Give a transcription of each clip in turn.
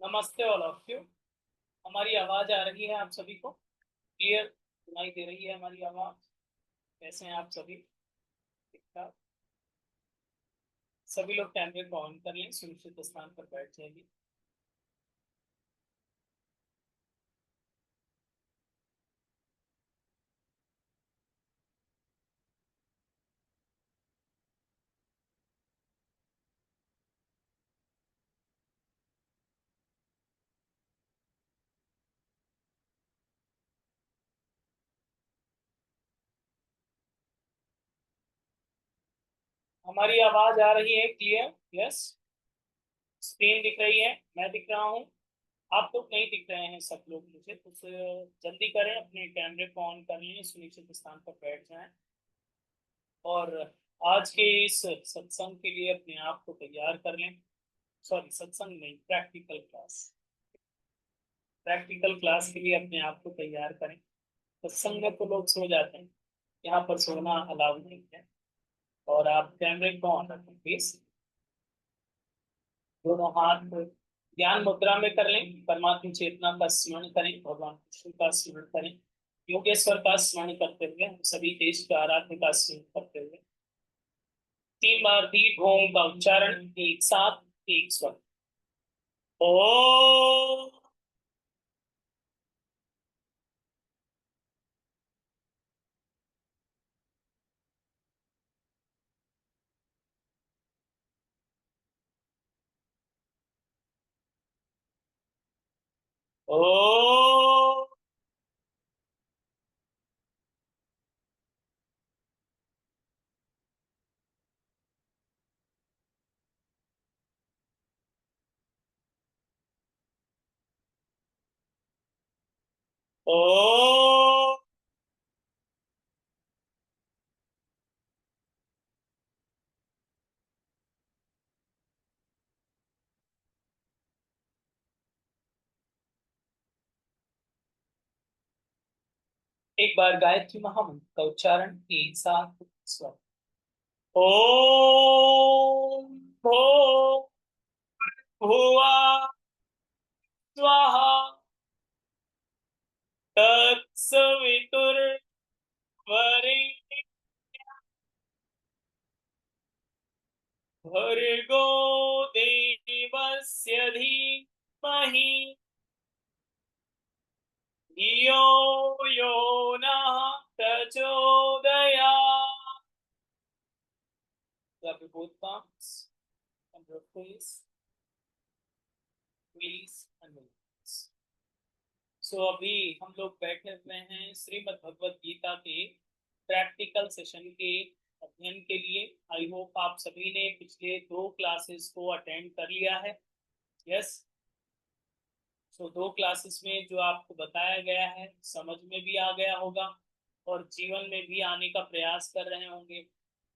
नमस्ते all of you. हमारी आवाज आ रही है आप सभी को? क्लियर सुनाई दे रही है हमारी आवाज? कैसे हैं आप सभी? ठीक ठाक? सभी लोग कैमरे को ऑन कर लें, सुरक्षित स्थान पर बैठ जाइए। हमारी आवाज आ रही है क्लियर? यस। स्क्रीन दिख रही है, मैं दिख रहा हूँ। आप लोग नहीं दिख रहे हैं सब लोग मुझे, कुछ जल्दी करें, अपने कैमरे को ऑन कर लें, सुनिश्चित स्थान पर बैठ जाएं। और आज के इस सत्संग के लिए अपने आप को तैयार कर लें। सॉरी, सत्संग नहीं, प्रैक्टिकल क्लास। प्रैक्टिकल क्लास के लिए अपने आप को तैयार करें। सत्संग में तो लोग सो जाते हैं, यहाँ पर सोना अलाउ नहीं है। और आप कैमरे को ऑन रखें प्लीज। दोनों हाथ ज्ञान मुद्रा में कर लें, परमात्मा चेतना का स्मरण करें, भगवान कृष्ण का स्मरण करें, योगेश्वर का स्मरण करते हुए, हम सभी देश का आराध्य का स्मरण करते हुए 3 बार दीप होम का उच्चारण एक साथ, एक स्वर। ओ ओ ओ एक बार गायत्री महामंत्र का उच्चारण एक साथ, स्वर। ओम भो भुवा स्वाहा तत्सवितुर्वरेण्यं भर्गो देवस्य धीमहि धियो यो नः प्रचोदयात्। Grab your both palms and your face, release and release. सो अभी हम लोग बैठे हुए हैं श्रीमद् भगवत गीता के प्रैक्टिकल सेशन के अध्ययन के लिए। आई होप आप सभी ने पिछले 2 क्लासेस को अटेंड कर लिया है। यस। सो 2 क्लासेस में जो आपको बताया गया है समझ में भी आ गया होगा और जीवन में भी आने का प्रयास कर रहे होंगे।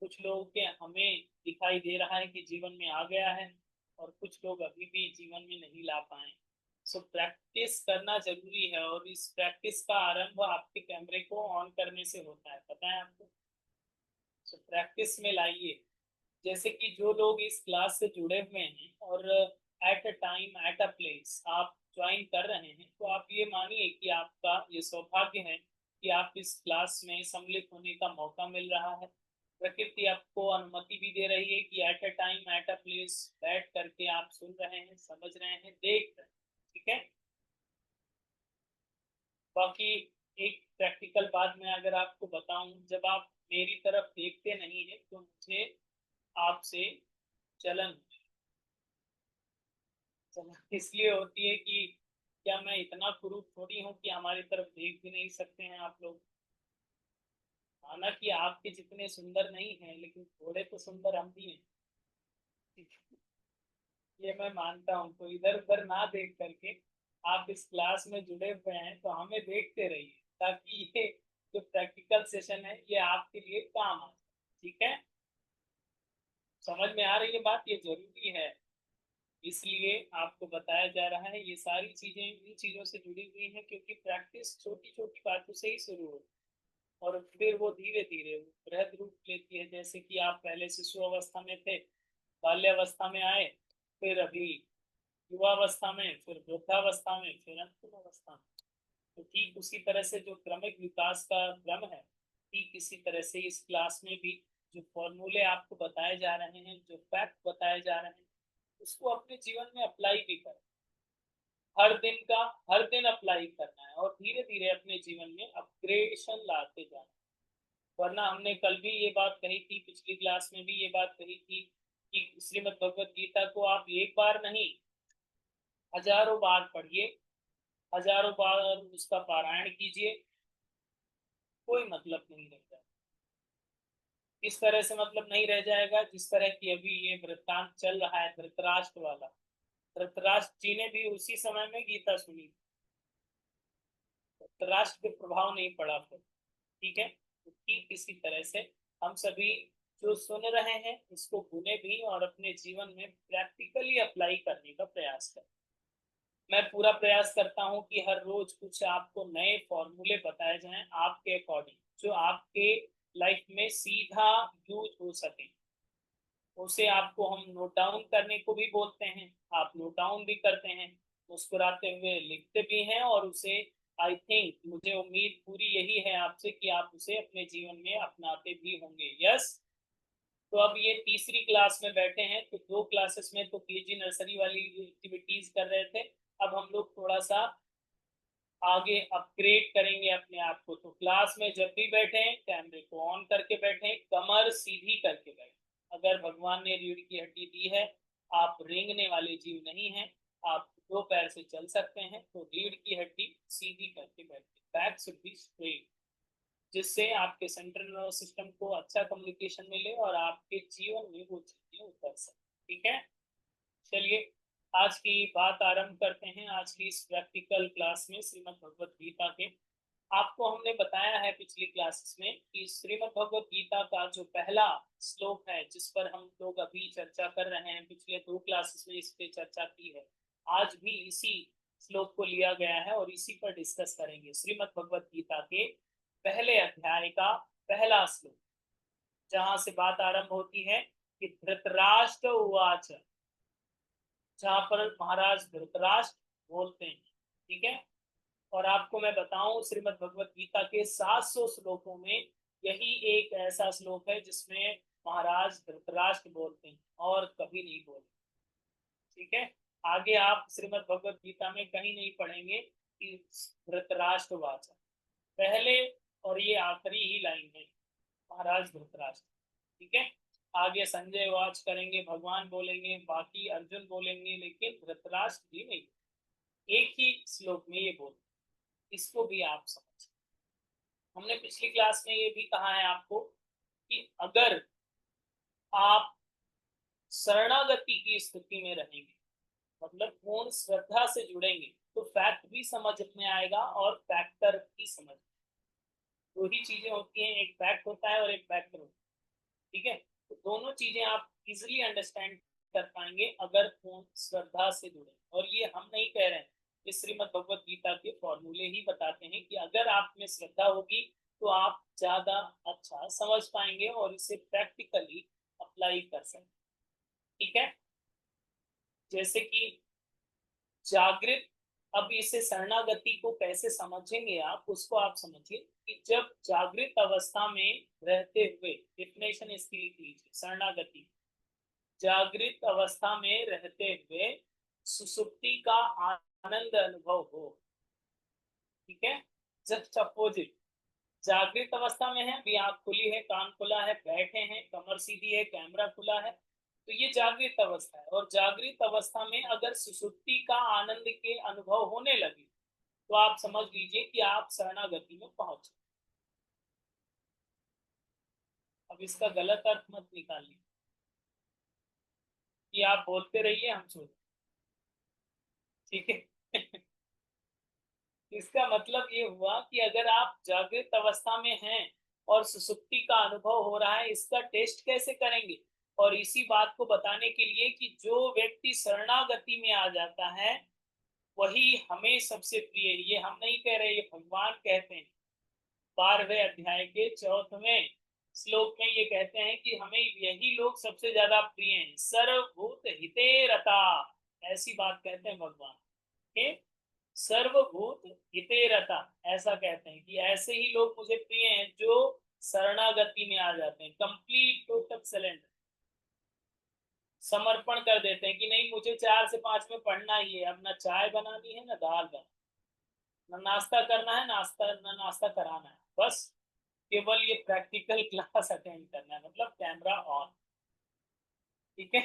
कुछ लोगों के हमें दिखाई दे रहा है कि जीवन में आ गया है और कुछ लोग अभी भी जीवन में नहीं ला पाए। सो प्रैक्टिस करना जरूरी है और इस प्रैक्टिस का आरंभ आपके कैमरे को ऑन करने से होता है, पता है आपको? सो प्रैक्टिस में लाइए। जैसे कि जो लोग इस क्लास से जुड़े हुए हैं और at a time at a place आप ज्वाइन कर रहे हैं, तो आप ये मानिए कि आपका ये सौभाग्य है कि आप इस क्लास में सम्मिलित होने का मौका मिल रहा है। प्रकृति आपको अनुमति भी दे रही है कि at a time at a place बैठ करके आप सुन रहे हैं, समझ रहे हैं, देख रहे हैं। ठीक है। बाकी एक प्रैक्टिकल बात मैं अगर आपको बताऊं, जब आप मेरी तरफ देखते नहीं है तो मुझे आपसे जलन जलन इसलिए होती है कि क्या मैं इतना कुरूप थोड़ी हूँ कि हमारी तरफ देख भी नहीं सकते हैं आप लोग? हालांकि आपके जितने सुंदर नहीं हैं, लेकिन थोड़े तो सुंदर हम भी हैं। ये मैं मानता हूँ, तो इधर उधर ना देख करके आप इस क्लास में जुड़े हुए हैं तो हमें देखते रहिए, ताकि ये जो प्रैक्टिकल सेशन है ये आपके लिए काम आ जाए। ठीक है? समझ में आ रही है बात? ये जरूरी है, इसलिए आपको बताया जा रहा है। ये सारी चीजें इन चीजों से जुड़ी हुई हैं, क्योंकि प्रैक्टिस छोटी छोटी बातों से ही शुरू हो और फिर वो धीरे धीरे बृहद रूप लेती है। जैसे कि आप पहले शिशु अवस्था में थे, बाल्यावस्था में आए, फिर अभी युवावस्था में, फिर वृद्धावस्था में, फिर अंतिम अवस्था में। तो ठीक उसी तरह से जो क्रमिक विकास का क्रम है, ठीक इसी तरह से इस क्लास में भी जो फॉर्मूले आपको बताए जा रहे हैं, जो फैक्ट बताए जा रहे हैं, उसको अपने जीवन में अप्लाई भी करें। हर दिन का हर दिन अप्लाई करना है और धीरे धीरे अपने जीवन में अपग्रेडेशन लाते जाना। वरना हमने कल भी ये बात कही थी, पिछली क्लास में भी ये बात कही थी कि श्रीमद् भगवत गीता को आप एक बार नहीं, हजारों बार पढ़िए, हजारों बार उसका पारायण कीजिए, कोई मतलब नहीं रहता। इस तरह से मतलब नहीं रह जाएगा जिस तरह की अभी ये वृत्तांत चल रहा है धृतराष्ट्र वाला। धृतराष्ट्र जी ने भी उसी समय में गीता सुनी, धृतराष्ट्र पे प्रभाव नहीं पड़ा फिर। ठीक है, तो ठीक इसी तरह से हम सभी जो सुन रहे हैं इसको बुने भी और अपने जीवन में प्रैक्टिकली अप्लाई करने का प्रयास करें। मैं पूरा प्रयास करता हूं कि हर रोज कुछ आपको नए फॉर्मूले बताए जाएं आपके अकॉर्डिंग, जो आपके लाइफ में सीधा यूज हो सके। उसे आपको हम नोट डाउन करने को भी बोलते हैं, आप नोट डाउन भी करते हैं, मुस्कुराते हुए लिखते भी हैं, और उसे आई थिंक, मुझे उम्मीद पूरी यही है आपसे कि आप उसे अपने जीवन में अपनाते भी होंगे। यस। तो अब ये तीसरी क्लास में बैठे हैं, तो 2 क्लासेस में तो केजी नर्सरी वाली एक्टिविटीज कर रहे थे, अब हम लोग थोड़ा सा आगे अपग्रेड करेंगे अपने आप को। तो क्लास में जब भी बैठे कैमरे को ऑन करके बैठे, कमर सीधी करके बैठे। अगर भगवान ने रीढ़ की हड्डी दी है, आप रेंगने वाले जीव नहीं हैं, आप 2 पैर से चल सकते हैं, तो रीढ़ की हड्डी सीधी करके बैठे, बैक शुड बी स्ट्रेट, जिससे आपके सेंट्रल नर्वस सिस्टम को अच्छा कम्युनिकेशन मिले और आपके जीवन में वो चीजें उतर सके। ठीक है, चलिए आज की बात आरंभ करते हैं। आज की इस प्रैक्टिकल क्लास में श्रीमद् भगवत गीता के, आपको हमने बताया है पिछली क्लासेस में कि श्रीमद् भगवत गीता का जो पहला श्लोक है, जिस पर हम लोग अभी चर्चा कर रहे हैं, पिछले 2 क्लासेस में इस पे चर्चा की है, आज भी इसी श्लोक को लिया गया है और इसी पर डिस्कस करेंगे। श्रीमद् भगवत गीता के पहले अध्याय का पहला श्लोक, जहां से बात आरंभ होती है कि धृतराष्ट्र उवाच, जहां पर महाराज धृतराष्ट्र बोलते हैं। ठीक है, और आपको मैं बताऊं श्रीमद् भगवत गीता के 700 श्लोकों में यही एक ऐसा श्लोक है जिसमें महाराज धृतराष्ट्र बोलते हैं और कभी नहीं बोलते। ठीक है, आगे आप श्रीमद् भगवत गीता में कहीं नहीं पढ़ेंगे कि धृतराष्ट्र वाचा, पहले और ये आखिरी ही लाइन है महाराज धृतराष्ट्र। ठीक है, आगे संजय वाच करेंगे, भगवान बोलेंगे, बाकी अर्जुन बोलेंगे, लेकिन धृतराष्ट्र जी नहीं, एक ही श्लोक में ये बोल। इसको भी आप समझ, हमने पिछली क्लास में ये भी कहा है आपको कि अगर आप शरणागति की स्थिति में रहेंगे, मतलब पूर्ण श्रद्धा से जुड़ेंगे, तो फैक्ट भी समझ में आएगा और फैक्टर भी समझ। दो ही चीजें होती हैं, एक फैक्ट होता है और एक फैक्टर होता है। ठीक है, तो दोनों चीजें आप इजिली अंडरस्टैंड कर पाएंगे अगर पूर्ण श्रद्धा से जुड़े। और ये हम नहीं कह रहे हैं, ये श्रीमद् भगवत गीता के फॉर्मूले ही बताते हैं कि अगर आप में श्रद्धा होगी तो आप ज्यादा अच्छा समझ पाएंगे और इसे प्रैक्टिकली अप्लाई कर सकते। ठीक है, जैसे कि जागृत, अब इसे शरणागति को कैसे समझेंगे आप, उसको आप समझिए कि जब जागृत अवस्था में रहते हुए, डिफिनेशन इसकी लिख लीजिए, शरणागति जागृत अवस्था में रहते हुए सुसुप्ति का आनंद अनुभव हो। ठीक है, जस्ट अपोजिट, जागृत अवस्था में है, अभी आंख खुली है, कान खुला है, बैठे हैं, कमर सीधी है, कैमरा खुला है, तो ये जागृत अवस्था है। और जागृत अवस्था में अगर सुसुप्ति का आनंद के अनुभव होने लगे तो आप समझ लीजिए कि आप शरणागति में पहुंचे। अब इसका गलत अर्थ मत निकालिए कि आप बोलते रहिए हम सुन। ठीक है इसका मतलब ये हुआ कि अगर आप जागृत अवस्था में हैं और सुसुप्ति का अनुभव हो रहा है, इसका टेस्ट कैसे करेंगे? और इसी बात को बताने के लिए कि जो व्यक्ति शरणागति में आ जाता है वही हमें सबसे प्रिय, ये हम नहीं कह रहे, ये भगवान कहते हैं। 12वें अध्याय के 4वें श्लोक में ये कहते हैं कि हमें यही लोग सबसे ज्यादा प्रिय हैं। सर्वभूत हिते रता, ऐसी बात कहते हैं भगवान के। सर्वभूत हिते रता, ऐसा कहते हैं कि ऐसे ही लोग मुझे प्रिय हैं जो शरणागति में आ जाते हैं, कंप्लीट टोटल सरेंडर, समर्पण कर देते हैं कि नहीं मुझे 4 से 5 में पढ़ना ही है, अब ना चाय बनानी है ना दाल बनानी, ना नाश्ता करना है, ना नाश्ता कराना है, बस केवल ये प्रैक्टिकल क्लास अटेंड करना है, मतलब कैमरा ऑन। ठीक है,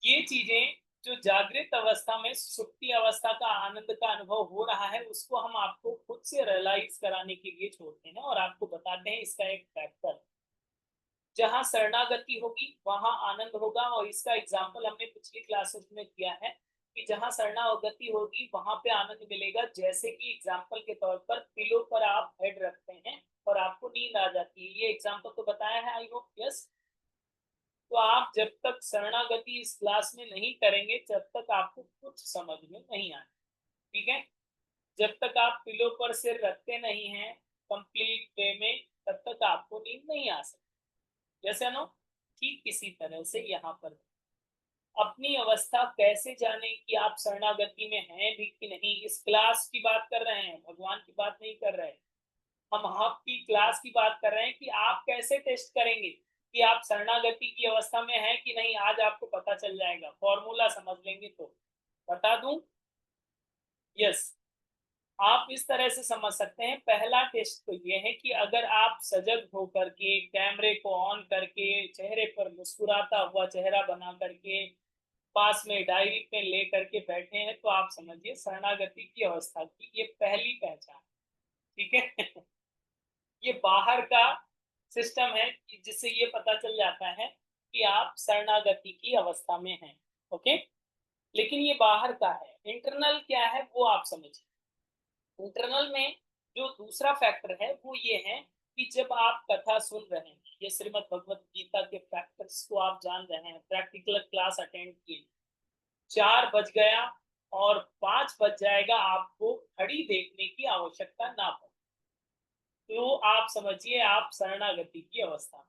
ये चीजें जो जागृत अवस्था में सुप्ति अवस्था का आनंद का अनुभव हो रहा है उसको हम आपको खुद से रियलाइज कराने के लिए छोड़ते हैं और आपको बताते हैं इसका एक फैक्टर, जहां शरणागति होगी वहां आनंद होगा। और इसका एग्जाम्पल हमने पिछली क्लासेस में किया है कि जहां शरणागति होगी वहां पे आनंद मिलेगा, जैसे कि एग्जाम्पल के तौर पर पिलो पर आप हेड रखते हैं और आपको नींद आ जाती है, ये एग्जाम्पल तो बताया है आई होप, यस। तो आप जब तक शरणागति इस क्लास में नहीं करेंगे जब तक आपको कुछ समझ में नहीं आए, ठीक है। जब तक आप पिलो पर सिर रखते नहीं हैं कंप्लीट वे में तब तक आपको नींद नहीं आ सकती, जैसे नो। ठीक इसी तरह से यहाँ पर अपनी अवस्था कैसे जाने कि आप शरणागति में हैं भी कि नहीं, इस क्लास की बात कर रहे हैं, भगवान की बात नहीं कर रहे हैं। हम आपकी क्लास की बात कर रहे हैं कि आप कैसे टेस्ट करेंगे कि आप शरणागति की अवस्था में हैं कि नहीं, आज आपको पता चल जाएगा, फॉर्मूला समझ लेंगे तो। बता दूं, यस। आप इस तरह से समझ सकते हैं, पहला टेस्ट तो ये है कि अगर आप सजग होकर के कैमरे को ऑन करके चेहरे पर मुस्कुराता हुआ चेहरा बना करके पास में डायरी पे ले करके बैठे हैं तो आप समझिए शरणागति की अवस्था की ये पहली पहचान, ठीक है। ये बाहर का सिस्टम है जिससे ये पता चल जाता है कि आप शरणागति की अवस्था में हैं, ओके। लेकिन ये बाहर का है, इंटरनल क्या है वो आप समझिए। इंटरनल में जो दूसरा फैक्टर है वो ये है कि जब आप कथा सुन रहे हैं, ये श्रीमद् भगवत गीता के फैक्टर्स को आप जान रहे हैं, प्रैक्टिकल क्लास अटेंड किए, 4 बज गया और 5 बज जाएगा, आपको घड़ी देखने की आवश्यकता ना पड़े, तो आप समझिए आप शरणागति की अवस्था में।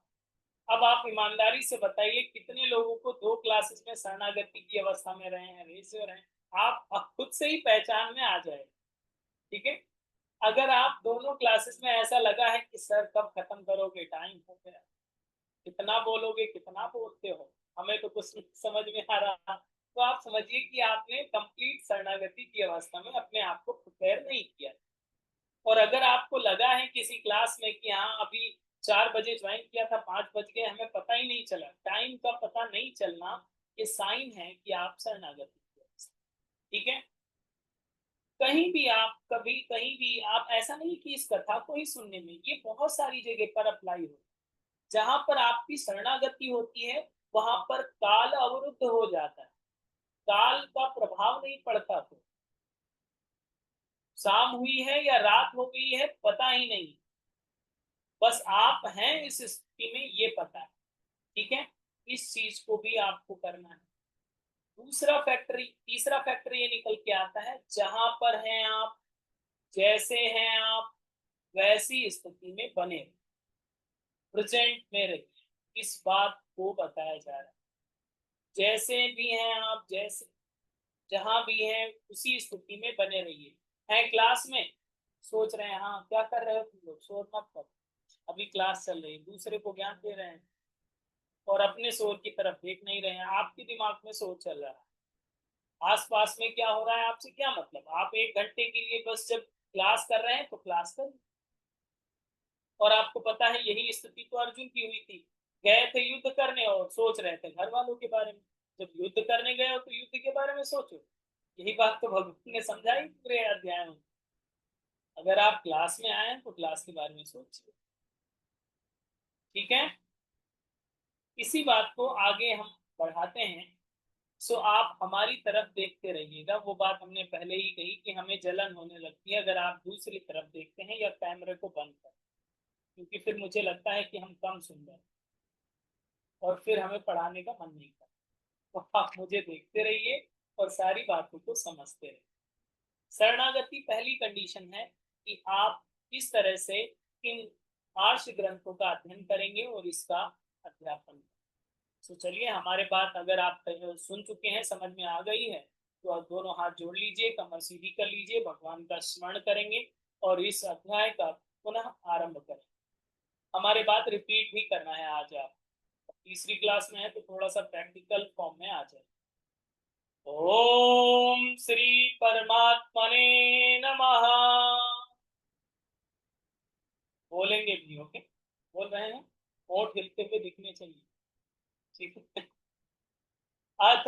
अब आप ईमानदारी से बताइए कितने लोगों को 2 क्लासेस में शरणागति की अवस्था में रहे हैं, रेस रहे हैं, आप खुद से ही पहचान में आ जाए, ठीक है। अगर आप दोनों क्लासेस में ऐसा लगा है कि सर कब खत्म करोगे, टाइम हो गया, कितना बोलोगे, कितना बोलते हो, हमें तो कुछ समझ में आ रहा, तो आप समझिए कि आपने कंप्लीट शरणागति की अवस्था में अपने आप को प्रिपेयर नहीं किया। और अगर आपको लगा है किसी क्लास में कि हाँ अभी 4 बजे ज्वाइन किया था, 5 बज गए, हमें पता ही नहीं चला, टाइम का पता नहीं चलना, ये साइन है कि आप शरणागति की अवस्था, ठीक है। कहीं भी आप कभी कहीं भी आप ऐसा नहीं कि इस कथा को ही सुनने में, ये बहुत सारी जगह पर अप्लाई हो, जहां पर आपकी शरणागति होती है वहां पर काल अवरुद्ध हो जाता है, काल का प्रभाव नहीं पड़ता, तो शाम हुई है या रात हो गई है पता ही नहीं, बस आप हैं इस स्थिति में ये पता है, ठीक है। इस चीज को भी आपको करना है। दूसरा फैक्टर, तीसरा फैक्टर ये निकल के आता है, जहां पर हैं आप, जैसे हैं आप वैसी स्थिति में बने, प्रेजेंट में रहिए, इस बात को बताया जा रहा है। जैसे भी हैं आप, जैसे जहां भी हैं उसी स्थिति में बने रहिए। है क्लास में, सोच रहे हैं हाँ क्या कर रहे हो तुम लोग, शोर मत करो, अभी क्लास चल रही है, दूसरे को ज्ञान दे रहे हैं और अपने शोर की तरफ देख नहीं रहे हैं, आपके दिमाग में शोर चल रहा है, आसपास में क्या हो रहा है आपसे क्या मतलब, आप 1 घंटे के लिए बस जब क्लास कर रहे हैं तो क्लास कर, और आपको पता है यही स्थिति तो अर्जुन की हुई थी, गए थे युद्ध करने और सोच रहे थे घर वालों के बारे में, जब युद्ध करने गए हो तो युद्ध के बारे में सोचो, यही बात तो भगवान ने समझाई पूरे अध्याय में। अगर आप क्लास में आए तो क्लास के बारे में सोचिए, ठीक है। इसी बात को आगे हम बढ़ाते हैं। सो आप हमारी तरफ देखते रहिएगा, वो बात हमने पहले ही कही कि हमें जलन होने लगती है अगर आप दूसरी तरफ देखते हैं या कैमरे को बंद कर, क्योंकि फिर मुझे लगता है कि हम कम सुन रहे हैं और फिर हमें पढ़ाने का मन नहीं करता, तो आप मुझे देखते रहिए और सारी बातों को समझते रहिए। शरणागति पहली कंडीशन है कि आप किस तरह से इन आर्ष ग्रंथों का अध्ययन करेंगे और इसका अध्यापन, तो चलिए, हमारे बात अगर आप सुन चुके हैं, समझ में आ गई है, तो आप दोनों हाथ जोड़ लीजिए, कमर सीधी कर लीजिए, भगवान का स्मरण करेंगे और इस अध्याय का पुनः आरंभ करें। हमारे बात रिपीट भी करना है आज। आप तीसरी क्लास में है तो थोड़ा सा प्रैक्टिकल फॉर्म में आ जाए। ओम श्री परमात्मने नमः। बोलेंगे भी, ओके? बोल रहे हैं, होठ हिलते हुए दिखने चाहिए, ठीक है? अथ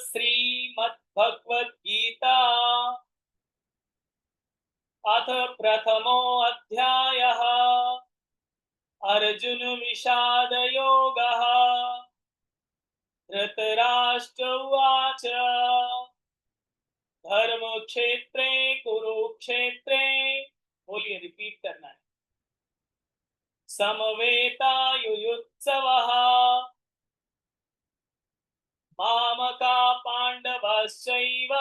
श्रीमद्भगवद गीता अथ प्रथमो अध्यायः अर्जुन विषाद योगः। धृतराष्ट्र उवाच धर्म क्षेत्रे कुरुक्षेत्रे, बोलिए, रिपीट करना है, समवेतायुयुत्सवः मामका पांडवश्चैव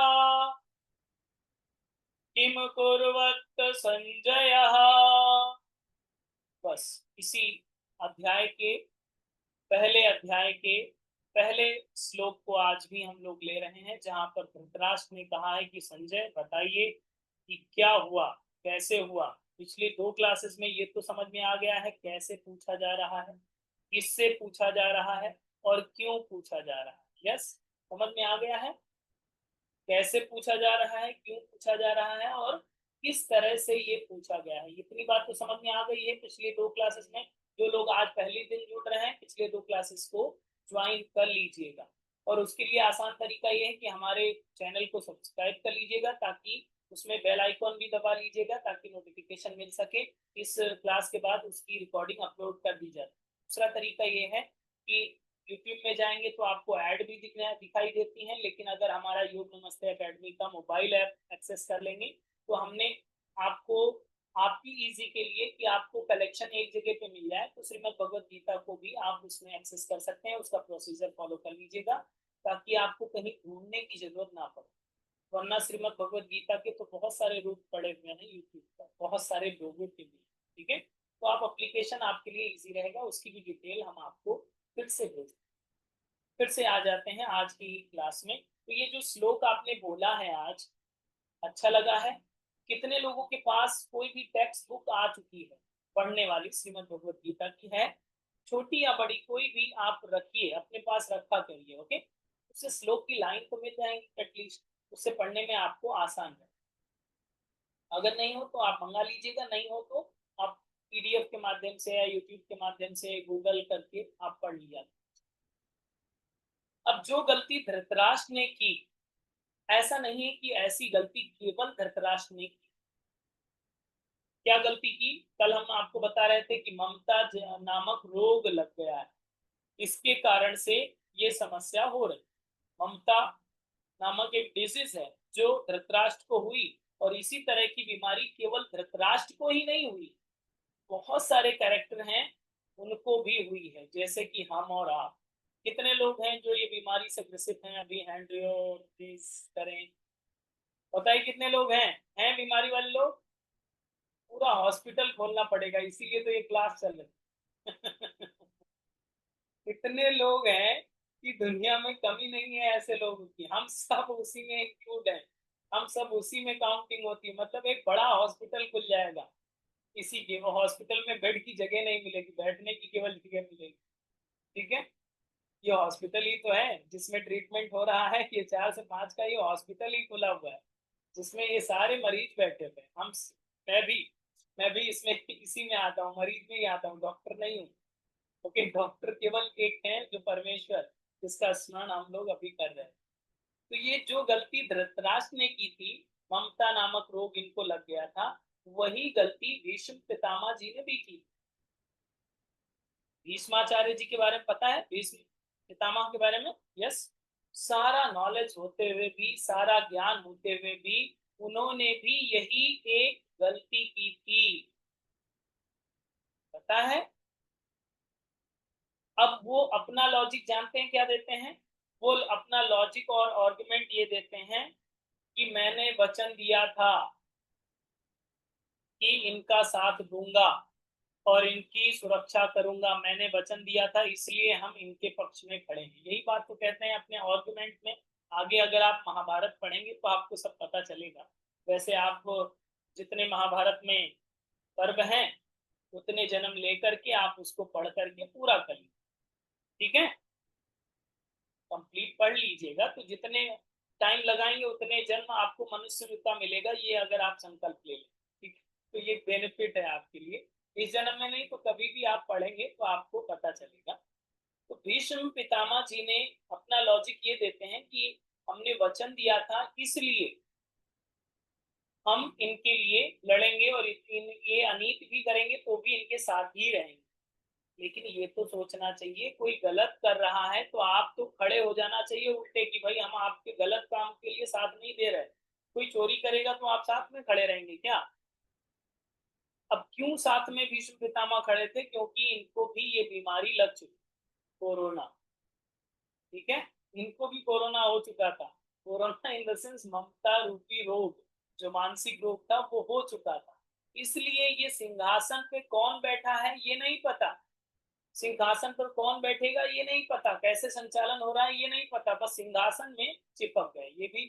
किम कुर्वत संजयः। बस इसी अध्याय के पहले श्लोक को आज भी हम लोग ले रहे हैं, जहां पर धृतराष्ट्र ने कहा है कि संजय बताइए कि क्या हुआ, कैसे हुआ। पिछली 2 क्लासेस में ये तो समझ में आ गया है कैसे पूछा जा रहा है, किससे पूछा जा रहा है और क्यों पूछा जा रहा है। यस, समझ में आ गया है कैसे पूछा जा रहा है, क्यों पूछा जा रहा है और किस तरह से ये पूछा गया है। इतनी बात तो समझ में आ गई है पिछली 2 क्लासेस में। जो लोग आज पहले दिन जुड़ रहे हैं, पिछले 2 क्लासेस को ज्वाइन कर लीजिएगा। और उसके लिए आसान तरीका ये है कि हमारे चैनल को सब्सक्राइब कर लीजिएगा, ताकि उसमें बेल आइकॉन भी दबा लीजिएगा, ताकि नोटिफिकेशन मिल सके इस क्लास के बाद उसकी रिकॉर्डिंग अपलोड कर दी जाए। दूसरा तरीका ये है कि यूट्यूब में जाएंगे तो आपको ऐड भी दिखाई देती हैं, लेकिन अगर हमारा योग नमस्ते एकेडमी का मोबाइल ऐप एक्सेस कर लेंगे तो हमने आपको, आपकी इजी के लिए, कि आपको कलेक्शन एक जगह पे मिल जाए, तो श्रीमद् भगवद गीता को भी आप उसमें एक्सेस कर सकते हैं। उसका प्रोसीजर फॉलो कर लीजिएगा, ताकि आपको कहीं ढूंढने की जरूरत ना पड़े। वरना श्रीमद् भगवद गीता के तो बहुत सारे रूप पड़े हुए हैं यूट्यूब पर, बहुत सारे लोगों के लिए, ठीक है? तो आप एप्लीकेशन आपके लिए इजी रहेगा, उसकी भी डिटेल हम आपको फिर से भेज। फिर से आ जाते हैं आज की क्लास में। तो ये जो श्लोक आपने बोला है आज, अच्छा लगा है? कितने लोगों के पास कोई भी टेक्स्ट बुक आ चुकी है पढ़ने वाली, श्रीमद् भगवद गीता की है? छोटी या बड़ी कोई भी आप रखिए, अपने पास रखा करिए, ओके? उससे श्लोक की लाइन तो मिल जाएंगी एटलीस्ट, उससे पढ़ने में आपको आसान है। अगर नहीं हो तो आप मंगा लीजिएगा, नहीं हो तो आप पीडीएफ के माध्यम से या यूट्यूब के माध्यम से गूगल करके आप पढ़ लीजिए। अब जो गलती धृतराष्ट्र ने की, ऐसा नहीं है कि ऐसी गलती केवल धृतराष्ट्र ने की। क्या गलती की? कल हम आपको बता रहे थे कि ममता नामक रोग लग गया है, इसके कारण से ये समस्या हो रही। ममता नामक एक डिजीज है जो धृतराष्ट्र को हुई, और इसी तरह की बीमारी केवल धृतराष्ट्र को ही नहीं हुई, बहुत सारे कैरेक्टर हैं उनको भी हुई है, जैसे कि हम और आप। कितने लोग हैं जो ये बीमारी से ग्रसित हैं? अभी हैंड रेज करें, बताइए कितने लोग हैं बीमारी वाले लोग? पूरा हॉस्पिटल खोलना पड़ेगा, इसीलिए तो ये क्लास चल रही। इतने लोग हैं कि दुनिया में कमी नहीं है ऐसे लोगों की, हम सब उसी में इंक्लूड हैं, हम सब उसी में काउंटिंग होती है। मतलब एक बड़ा हॉस्पिटल खुल जाएगा, इसी के वो हॉस्पिटल में बेड की जगह नहीं मिलेगी, बैठने की केवल जगह मिलेगी, ठीक है? ये हॉस्पिटल ही तो है जिसमें ट्रीटमेंट हो रहा है, ये 4 से 5 का ये हॉस्पिटल ही खुला हुआ है, जिसमें ये सारे मरीज बैठे हुए हैं। मैं भी मैं भी इसमें इसी में आता हूँ, मरीज में ही आता हूँ, डॉक्टर नहीं हूँ, ओके? डॉक्टर केवल एक है जो परमेश्वर, जिसका स्मरण हम लोग अभी कर रहे हैं। तो ये जो गलती धृतराष्ट्र ने की थी, ममता नामक रोग इनको लग गया था, वही गलती भीष्म पितामह जी ने भी की। भीष्माचार्य जी के बारे में पता है? भीष्म पितामह के बारे में? यस। सारा नॉलेज होते हुए भी, सारा ज्ञान होते हुए भी, उन्होंने भी यही एक गलती की थी, पता है? अब वो अपना लॉजिक जानते हैं क्या देते हैं? वो अपना लॉजिक और आर्गुमेंट ये देते हैं कि मैंने वचन दिया था कि इनका साथ दूंगा, और इनकी सुरक्षा करूंगा, मैंने वचन दिया था, इसलिए हम इनके पक्ष में खड़े हैं। यही बात तो कहते हैं अपने आर्गुमेंट में। आगे अगर आप महाभारत पढ़ेंगे तो आपको सब पता चलेगा। वैसे आप जितने महाभारत में पर्व हैं उतने जन्म लेकर के आप उसको पढ़ करके पूरा कर लीजिए, ठीक है, कंप्लीट पढ़ लीजिएगा। तो जितने टाइम लगाएंगे उतने जन्म आपको मनुष्य का मिलेगा, ये अगर आप संकल्प ले लें, ठीक है? तो ये बेनिफिट है आपके लिए। इस जन्म में नहीं तो कभी भी आप पढ़ेंगे तो आपको पता चलेगा। तो भीष्म पितामह जी ने अपना लॉजिक ये देते हैं कि हमने वचन दिया था, इसलिए हम इनके लिए लड़ेंगे और ये अनीत भी करेंगे तो भी इनके साथ ही रहेंगे। लेकिन ये तो सोचना चाहिए, कोई गलत कर रहा है तो आप तो खड़े हो जाना चाहिए उल्टे कि भाई हम आपके गलत काम के लिए साथ नहीं दे रहे। कोई चोरी करेगा तो आप साथ में खड़े रहेंगे क्या? अब क्यों साथ में भीष्म पितामह खड़े थे? क्योंकि इनको भी ये बीमारी लग चुकी, कोरोना, ठीक है, इनको भी कोरोना हो चुका था। कोरोना इन द सेंस ममता रूपी रोग, जो मानसिक रोग था वो हो चुका था। इसलिए ये सिंहासन पे कौन बैठा है ये नहीं पता, सिंहासन पर कौन बैठेगा ये नहीं पता, कैसे संचालन हो रहा है ये नहीं पता, बस सिंहासन में चिपक गए। ये भी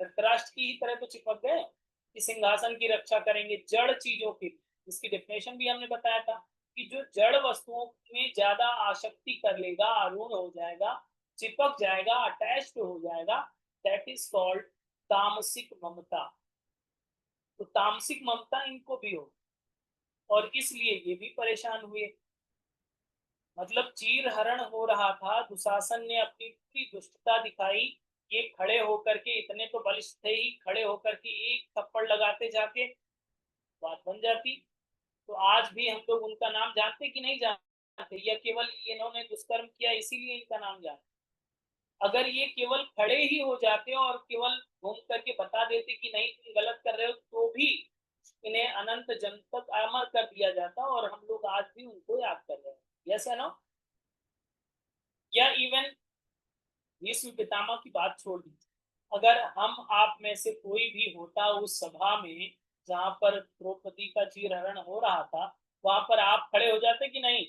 धृतराष्ट्र की ही तरह तो चिपक गए कि सिंहासन की रक्षा करेंगे जड़ चीजों की। इसकी डेफिनेशन भी हमने बताया था कि जो जड़ वस्तुओं में ज्यादा आसक्ति कर लेगा, आरूढ़ हो जाएगा, चिपक जाएगा, अटैच्ड हो जाएगा, दैट इज कॉल्ड तामसिक ममता। तो तामसिक ममता इनको भी हो, और इसलिए ये भी परेशान हुए। मतलब चीर हरण हो रहा था, दुशासन ने अपनी पूरी दुष्टता दिखाई, ये खड़े होकर के, इतने तो बलिष्ठ थे ही, खड़े होकर के एक थप्पड़ लगाते जाके बात बन जाती। तो आज भी हम लोग उनका नाम जानते कि नहीं जानते, या केवल इन्होंने दुष्कर्म किया इसीलिए इनका नाम जानते? अगर ये केवल खड़े ही हो जाते और केवल घूम करके बता देते कि नहीं तुम गलत कर रहे हो, तो भी इन्हें अनंत जन्म तक अमर कर दिया जाता और हम लोग आज भी उनको याद कर रहे हैं। यस है ना? या इवन भीष्म पितामह की बात छोड़ दीजिए, अगर हम आप में से कोई भी होता उस सभा में जहां पर द्रौपदी का चीरहरण हो रहा था, वहां पर आप खड़े हो जाते कि नहीं?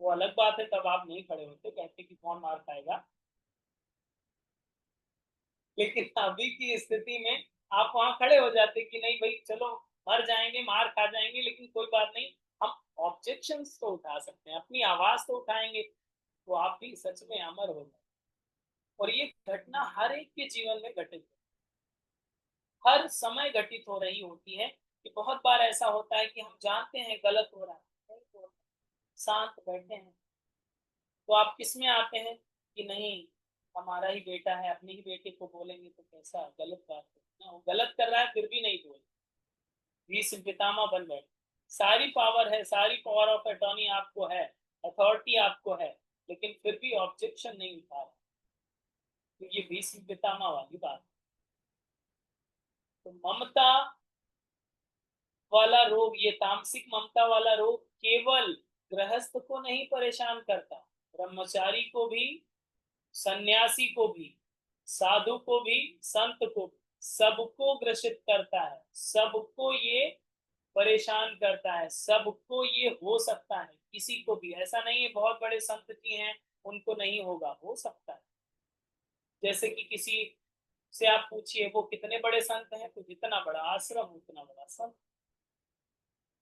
वो अलग बात है, तब आप नहीं खड़े होते, कहते कि कौन मार खाएगा। लेकिन अभी की स्थिति में आप वहां खड़े हो जाते कि नहीं भाई चलो, मर जाएंगे, मार खा जाएंगे, लेकिन कोई बात नहीं, हम ऑब्जेक्शन तो उठा सकते हैं, अपनी आवाज तो उठाएंगे, तो आप भी सच में अमर हो गए। और ये घटना हर एक के जीवन में घटित, हर समय घटित हो रही होती है। कि बहुत बार ऐसा होता है कि हम जानते हैं गलत हो रहा है, नहीं हो रहा, शांत बैठे हैं, तो आप किस में आते हैं कि नहीं हमारा ही बेटा है, अपने ही बेटे को बोलेंगे तो कैसा गलत बात है ना, वो गलत कर रहा है फिर भी नहीं बोल, भीष्म पितामह बन बैठे। सारी पावर है, सारी पावर ऑफ अटॉर्नी आपको है, अथॉरिटी आपको है, लेकिन फिर भी ऑब्जेक्शन नहीं उठा रहा। तो ये भीष्म पितामह वाली बात। तो ममता वाला रोग, ये तामसिक ममता वाला रोग केवल गृहस्थ को नहीं परेशान करता, ब्रह्मचारी को भी, सन्यासी को भी, साधु को भी, संत को भी, सबको ग्रसित करता है, सबको ये परेशान करता है, सबको ये हो सकता है, किसी को भी ऐसा नहीं है बहुत बड़े संत जी हैं उनको नहीं होगा, हो सकता है। जैसे कि किसी से आप पूछिए वो कितने बड़े संत हैं, तो जितना बड़ा आश्रम उतना बड़ा संत,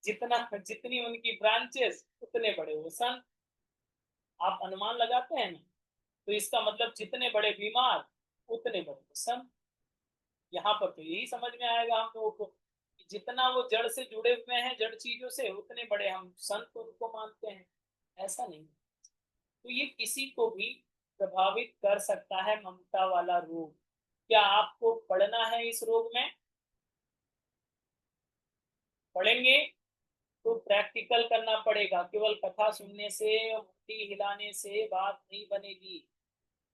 जितना जितनी उनकी ब्रांचेस उतने बड़े वो संत। आप अनुमान लगाते हैं ना, तो इसका मतलब जितने बड़े बीमार उतने बड़े वो संत। यहाँ पर तो यही समझ में आएगा हम लोगों को, जितना वो जड़ से जुड़े हुए हैं, जड़ चीजों से, उतने बड़े हम संत उनको मानते हैं। ऐसा नहीं, तो ये किसी को भी प्रभावित कर सकता है ममता वाला रोग। क्या आपको पढ़ना है इस रोग में? पढ़ेंगे तो प्रैक्टिकल करना पड़ेगा, केवल कथा सुनने से, मुट्ठी हिलाने से बात नहीं बनेगी,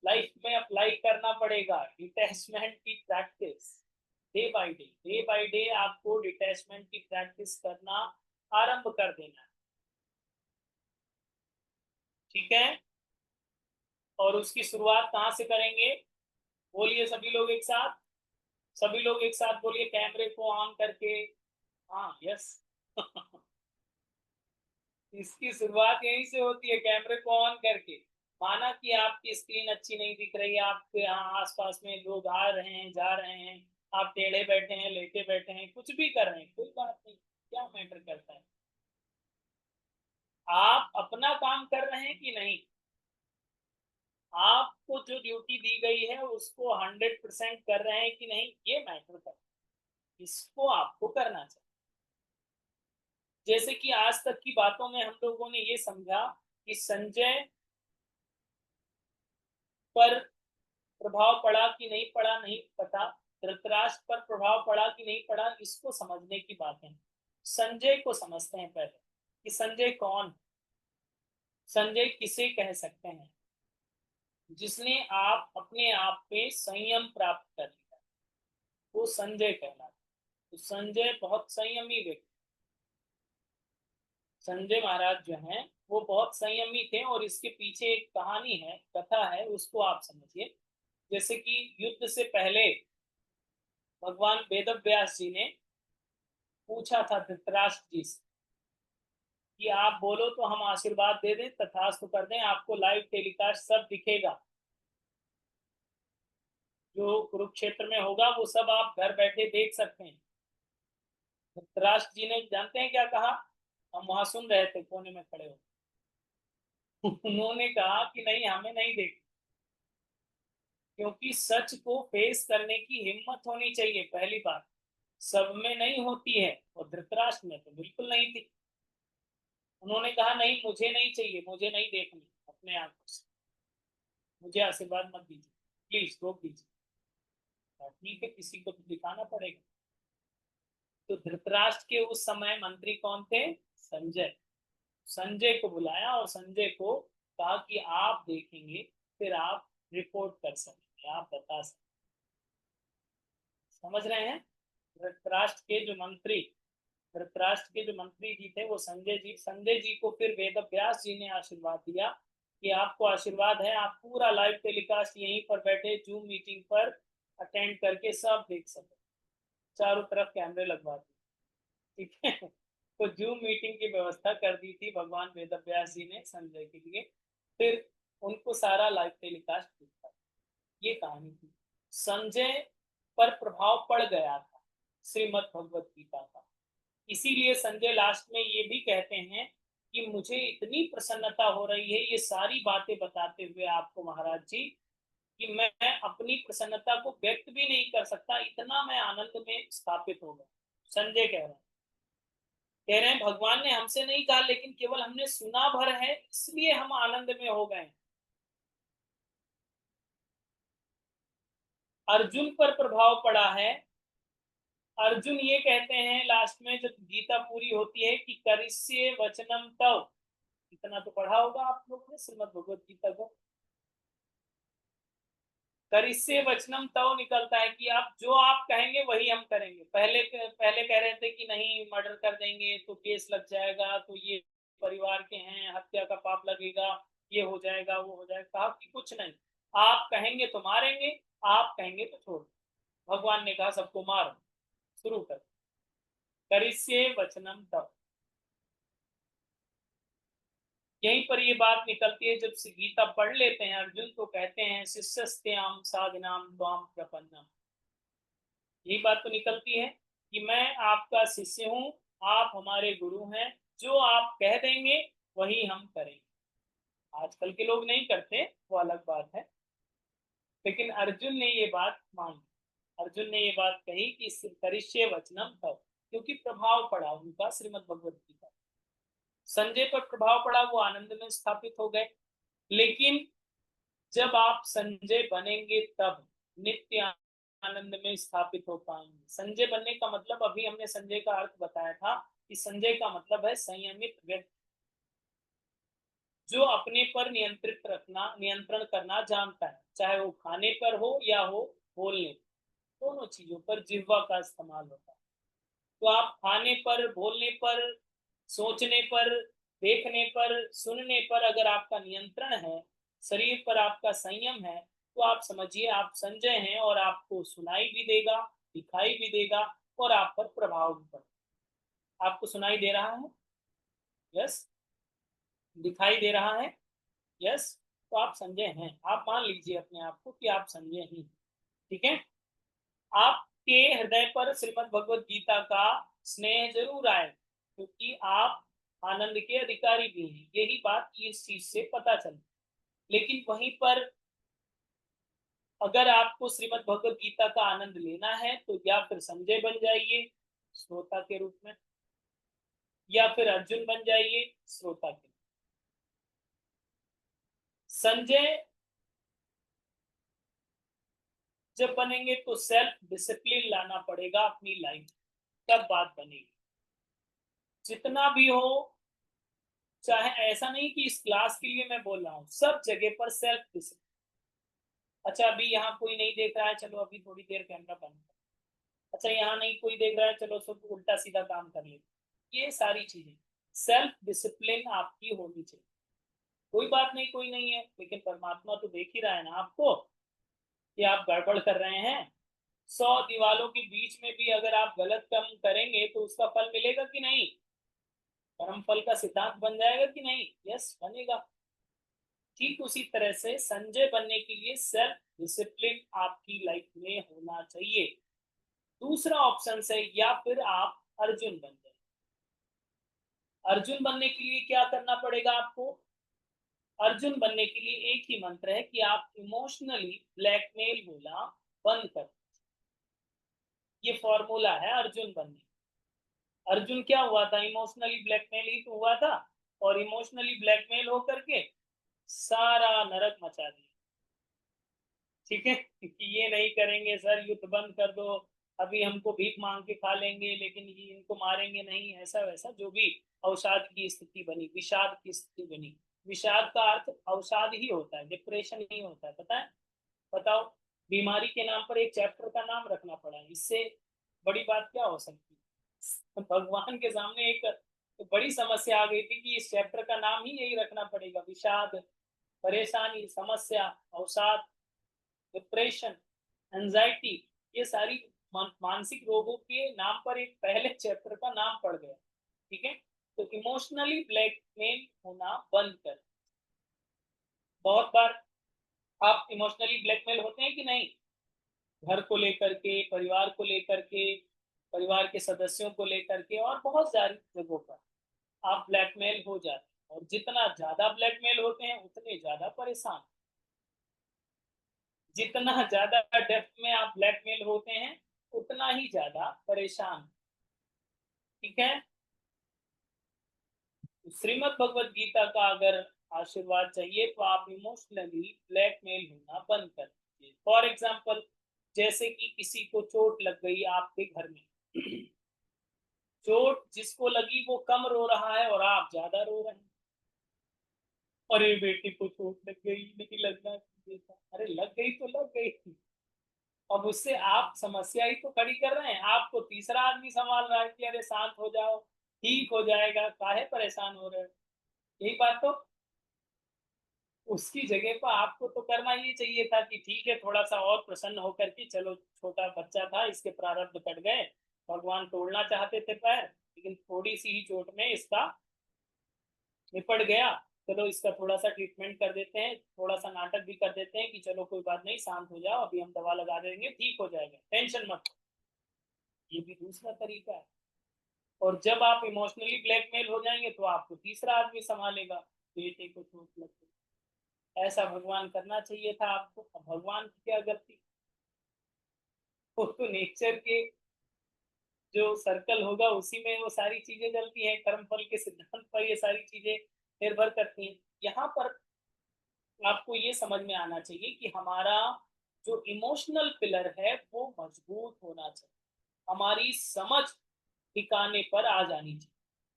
लाइफ में अप्लाई करना पड़ेगा। डिटैचमेंट की प्रैक्टिस डे बाय डे आपको डिटैचमेंट की प्रैक्टिस करना आरंभ कर देना है, ठीक है? और उसकी शुरुआत कहाँ से करेंगे? बोलिए सभी लोग एक साथ, सभी लोग एक साथ बोलिए कैमरे को ऑन करके। हाँ, यस इसकी शुरुआत यहीं से होती है, कैमरे को ऑन करके। माना कि आपकी स्क्रीन अच्छी नहीं दिख रही है, आपके यहाँ आसपास में लोग आ रहे हैं जा रहे हैं, आप टेढ़े बैठे हैं लेटे बैठे हैं, कुछ भी कर रहे हैं, कोई बात नहीं, क्या मैटर करता है। आप अपना काम कर रहे हैं कि नहीं, आपको जो ड्यूटी दी गई है उसको 100% कर रहे हैं कि नहीं, ये मैटर करता है। इसको आपको करना चाहिए। जैसे कि आज तक की बातों में हम लोगों ने ये समझा कि संजय पर प्रभाव पड़ा कि नहीं पड़ा नहीं पता, धृतराष्ट्र पर प्रभाव पड़ा कि नहीं पड़ा, इसको समझने की बात है। संजय को समझते हैं पहले कि संजय कौन, संजय किसे कह सकते हैं, जिसने आप अपने आप पे संयम प्राप्त कर लिया, वो संजय कहलाता। तो संजय बहुत संयमी व्यक्ति, संजय महाराज जो हैं वो बहुत संयमी थे, और इसके पीछे एक कहानी है, कथा है, उसको आप समझिए। जैसे कि युद्ध से पहले भगवान वेद व्यास जी ने पूछा था धृतराष्ट्र जी से कि आप बोलो तो हम आशीर्वाद दे दें, तथास्तु कर दें, आपको लाइव टेलीकास्ट सब दिखेगा, जो कुरुक्षेत्र में होगा वो सब आप घर बैठे देख सकते हैं। धृतराष्ट्र जी ने जानते हैं क्या कहा, हम वहां सुन रहे थे कोने में खड़े हो। उन्होंने कहा कि नहीं, हमें नहीं देख, क्योंकि सच को फेस करने की हिम्मत होनी चाहिए, पहली बात सब में नहीं होती है, और धृतराष्ट्र में तो बिल्कुल नहीं थी। उन्होंने कहा नहीं, मुझे नहीं चाहिए, मुझे नहीं देखनी अपने आंखों से, मुझे आशीर्वाद मत दीजिए, प्लीज रोक दीजिए। ठीक है, किसी को तो दिखाना पड़ेगा। तो धृतराष्ट्र के उस समय मंत्री कौन थे, संजय। संजय को बुलाया और संजय को कहा कि आप देखेंगे, फिर आप रिपोर्ट कर सकेंगे, आप बता सकते। समझ रहे हैं। धृतराष्ट्र के जो मंत्री, धृतराष्ट्र के जो मंत्री जी थे वो संजय जी, संजय जी को फिर वेद व्यास जी ने आशीर्वाद दिया कि आपको आशीर्वाद है, आप पूरा लाइव टेलीकास्ट यहीं पर बैठे जूम मीटिंग पर अटेंड करके सब देख सके, चारों तरफ कैमरे लगवा दिए, ठीक है। तो जूम मीटिंग की व्यवस्था कर दी थी भगवान वेद व्यास जी ने संजय के लिए, फिर उनको सारा लाइव टेलीकास्ट दिखा। ये कहानी थी। संजय पर प्रभाव पड़ गया था श्रीमद् भगवत गीता का, इसीलिए संजय लास्ट में ये भी कहते हैं कि मुझे इतनी प्रसन्नता हो रही है ये सारी बातें बताते हुए आपको महाराज जी, कि मैं अपनी प्रसन्नता को व्यक्त भी नहीं कर सकता, इतना मैं आनंद में स्थापित हो गया। संजय कह रहे हैं भगवान ने हमसे नहीं कहा, लेकिन केवल हमने सुना भर है, इसलिए हम आनंद में हो गए। अर्जुन पर प्रभाव पड़ा है। अर्जुन ये कहते हैं लास्ट में जब गीता पूरी होती है कि करिष्ये वचनम तव, इतना तो पढ़ा होगा आप लोगों ने श्रीमद् भगवत गीता को। करिष्ये वचनम तव निकलता है कि आप जो आप कहेंगे वही हम करेंगे। पहले पहले कह रहे थे कि नहीं मर्डर कर देंगे तो केस लग जाएगा, तो ये परिवार के हैं, हत्या का पाप लगेगा, ये हो जाएगा वो हो जाएगा। कहा कि कुछ नहीं, आप कहेंगे तो मारेंगे, आप कहेंगे तो छोड़। भगवान ने कहा सबको मारो, शुरू कर। करिष्ये वचनम तव, यहीं पर ये बात निकलती है। जब गीता पढ़ लेते हैं अर्जुन तो कहते हैं शिष्यस्त्याम साधनाम त्वाम प्रपन्नम, यही बात तो निकलती है कि मैं आपका शिष्य हूँ, आप हमारे गुरु हैं, जो आप कह देंगे वही हम करेंगे। आजकल के लोग नहीं करते, वो अलग बात है, लेकिन अर्जुन ने ये बात मानी, अर्जुन ने ये बात कही कि करिष्ये वचनम तव, क्योंकि प्रभाव पड़ा उनका श्रीमद् भगवत गीता। संजय पर प्रभाव पड़ा, वो आनंद में स्थापित हो गए। लेकिन जब आप संजय बनेंगे तब नित्य आनंद में स्थापित हो पाएंगे। संजय बनने का मतलब अभी हमने संजय का अर्थ बताया था कि संजय का मतलब है संयमित व्यक्ति, जो अपने पर नियंत्रित रखना, नियंत्रण करना जानता है, चाहे वो खाने पर हो या हो बोलने, दोनों चीजों पर जिह्वा का इस्तेमाल होता है। तो आप खाने पर, बोलने पर, सोचने पर, देखने पर, सुनने पर अगर आपका नियंत्रण है, शरीर पर आपका संयम है, तो आप समझिए आप संजय हैं, और आपको सुनाई भी देगा, दिखाई भी देगा, और आप पर प्रभाव भी पड़ेगा। आपको सुनाई दे रहा है? यस। दिखाई दे रहा है? यस, तो आप संजय हैं, आप मान लीजिए अपने आप को कि आप संजय हैं। ठीक है, आपके हृदय पर श्रीमद् भगवत गीता का स्नेह जरूर आए, क्योंकि आप आनंद के अधिकारी भी हैं, यही बात इस चीज से पता चली। लेकिन वहीं पर अगर आपको श्रीमद् भगवत गीता का आनंद लेना है तो या फिर संजय बन जाइए श्रोता के रूप में, या फिर अर्जुन बन जाइए श्रोता के। संजय जब बनेंगे तो सेल्फ डिसिप्लिन लाना पड़ेगा अपनी लाइफ, तब बात बनेगी। जितना भी हो, चाहे ऐसा नहीं कि इस क्लास के लिए मैं बोल रहा हूँ, सब जगह पर सेल्फ डिसिप्लिन। अच्छा अभी यहाँ कोई नहीं देख रहा है, चलो अभी थोड़ी देर कैमरा बंद कर। अच्छा यहाँ नहीं कोई देख रहा है, चलो सब उल्टा सीधा काम कर ले। ये सारी चीजें सेल्फ डिसिप्लिन आपकी होनी चाहिए। कोई बात नहीं, कोई नहीं है, लेकिन परमात्मा तो देख ही रहा है ना आपको कि आप गड़बड़ कर रहे हैं। 100 दीवालों के बीच में भी अगर आप गलत काम करेंगे तो उसका फल मिलेगा कि नहीं? कर्म फल का सिद्धांत बन जाएगा कि नहीं? यस बनेगा। ठीक उसी तरह से संजय बनने के लिए सेल्फ डिसिप्लिन आपकी लाइफ में होना चाहिए। दूसरा ऑप्शन है या फिर आप अर्जुन बन जाए। अर्जुन बनने के लिए क्या करना पड़ेगा आपको? अर्जुन बनने के लिए एक ही मंत्र है कि आप इमोशनली ब्लैकमेल होना बंद कर। ये फॉर्मूला है अर्जुन बनने। अर्जुन क्या हुआ था? इमोशनली ब्लैकमेल ही तो हुआ था, और इमोशनली ब्लैकमेल होकर के सारा नरक मचा दिया। ठीक है कि ये नहीं करेंगे सर, युद्ध बंद कर दो, अभी हमको भीख मांग के खा लेंगे, लेकिन ये इनको मारेंगे नहीं, ऐसा वैसा जो भी अवसाद की स्थिति बनी, विषाद की स्थिति बनी। विषाद का अर्थ अवसाद ही होता है, डिप्रेशन ही होता है, पता है? बताओ, बीमारी के नाम पर एक चैप्टर का नाम रखना पड़ा है, इससे बड़ी बात क्या हो सकती है? भगवान के सामने एक बड़ी समस्या आ गई थी कि इस चैप्टर का नाम ही यही रखना पड़ेगा, विषाद, परेशानी, समस्या, अवसाद, डिप्रेशन, एंजाइटी, ये सारी मानसिक रोगों के नाम पर एक पहले चैप्टर का नाम पड़ गया। ठीक है, तो इमोशनली ब्लैकमेल होना बंद कर। बहुत बार आप इमोशनली ब्लैकमेल होते हैं कि नहीं? घर को लेकर के, परिवार को लेकर के, परिवार के सदस्यों को लेकर के, और बहुत सारी जगहों पर आप ब्लैकमेल हो जाते हैं, और जितना ज्यादा ब्लैकमेल होते हैं उतने ज्यादा परेशान। जितना ज्यादा डेप्थ में आप ब्लैकमेल होते हैं उतना ही ज्यादा परेशान। ठीक है, श्रीमद् भगवत गीता का अगर आशीर्वाद चाहिए तो आप इमोशनली ब्लैकमेल होना बंद कर दीजिए। फॉर एग्जाम्पल, जैसे कि किसी को चोट लग गई आपके घर में, चोट जिसको लगी वो कम रो रहा है और आप ज्यादा रो रहे हैं। अरे बेटी को चोट लग गई, नहीं लगना चाहिए था। अरे लग गई तो लग गई, अब उससे आप समस्या ही तो खड़ी कर रहे हैं। आपको तीसरा आदमी संभाल रहा है कि अरे शांत हो जाओ, ठीक हो जाएगा, काहे परेशान हो रहे हो? यही बात तो। उसकी जगह पर आपको तो करना ये चाहिए था कि ठीक है, थोड़ा सा और प्रसन्न होकर के, चलो छोटा बच्चा था, इसके प्रारब्ध कट गए, भगवान तोड़ना चाहते थे पैर, लेकिन थोड़ी सी ही चोट में इसका निपट गया। चलो इसका थोड़ा सा ट्रीटमेंट कर देते हैं, थोड़ा सा नाटक भी कर देते हैं कि चलो कोई बात नहीं, शांत हो जाओ, अभी हम दवा लगा देंगे, ठीक हो जाएगा, टेंशन मत। ये भी दूसरा तरीका है। और जब आप इमोशनली ब्लैकमेल हो जाएंगे तो आपको तीसरा आदमी संभालेगा, बेटे को चोट लग गई। ऐसा भगवान करना चाहिए था आपको। अब भगवान की क्या गलती? वो तो नेचर के जो सर्कल होगा उसी में वो सारी चीजें चलती है, कर्म फल के सिद्धांत पर ये सारी चीजें निर्भर करती हैं। यहाँ पर आपको ये समझ में आना चाहिए कि हमारा जो इमोशनल पिलर है वो मजबूत होना चाहिए, हमारी समझ ठिकाने पर आ जानी चाहिए,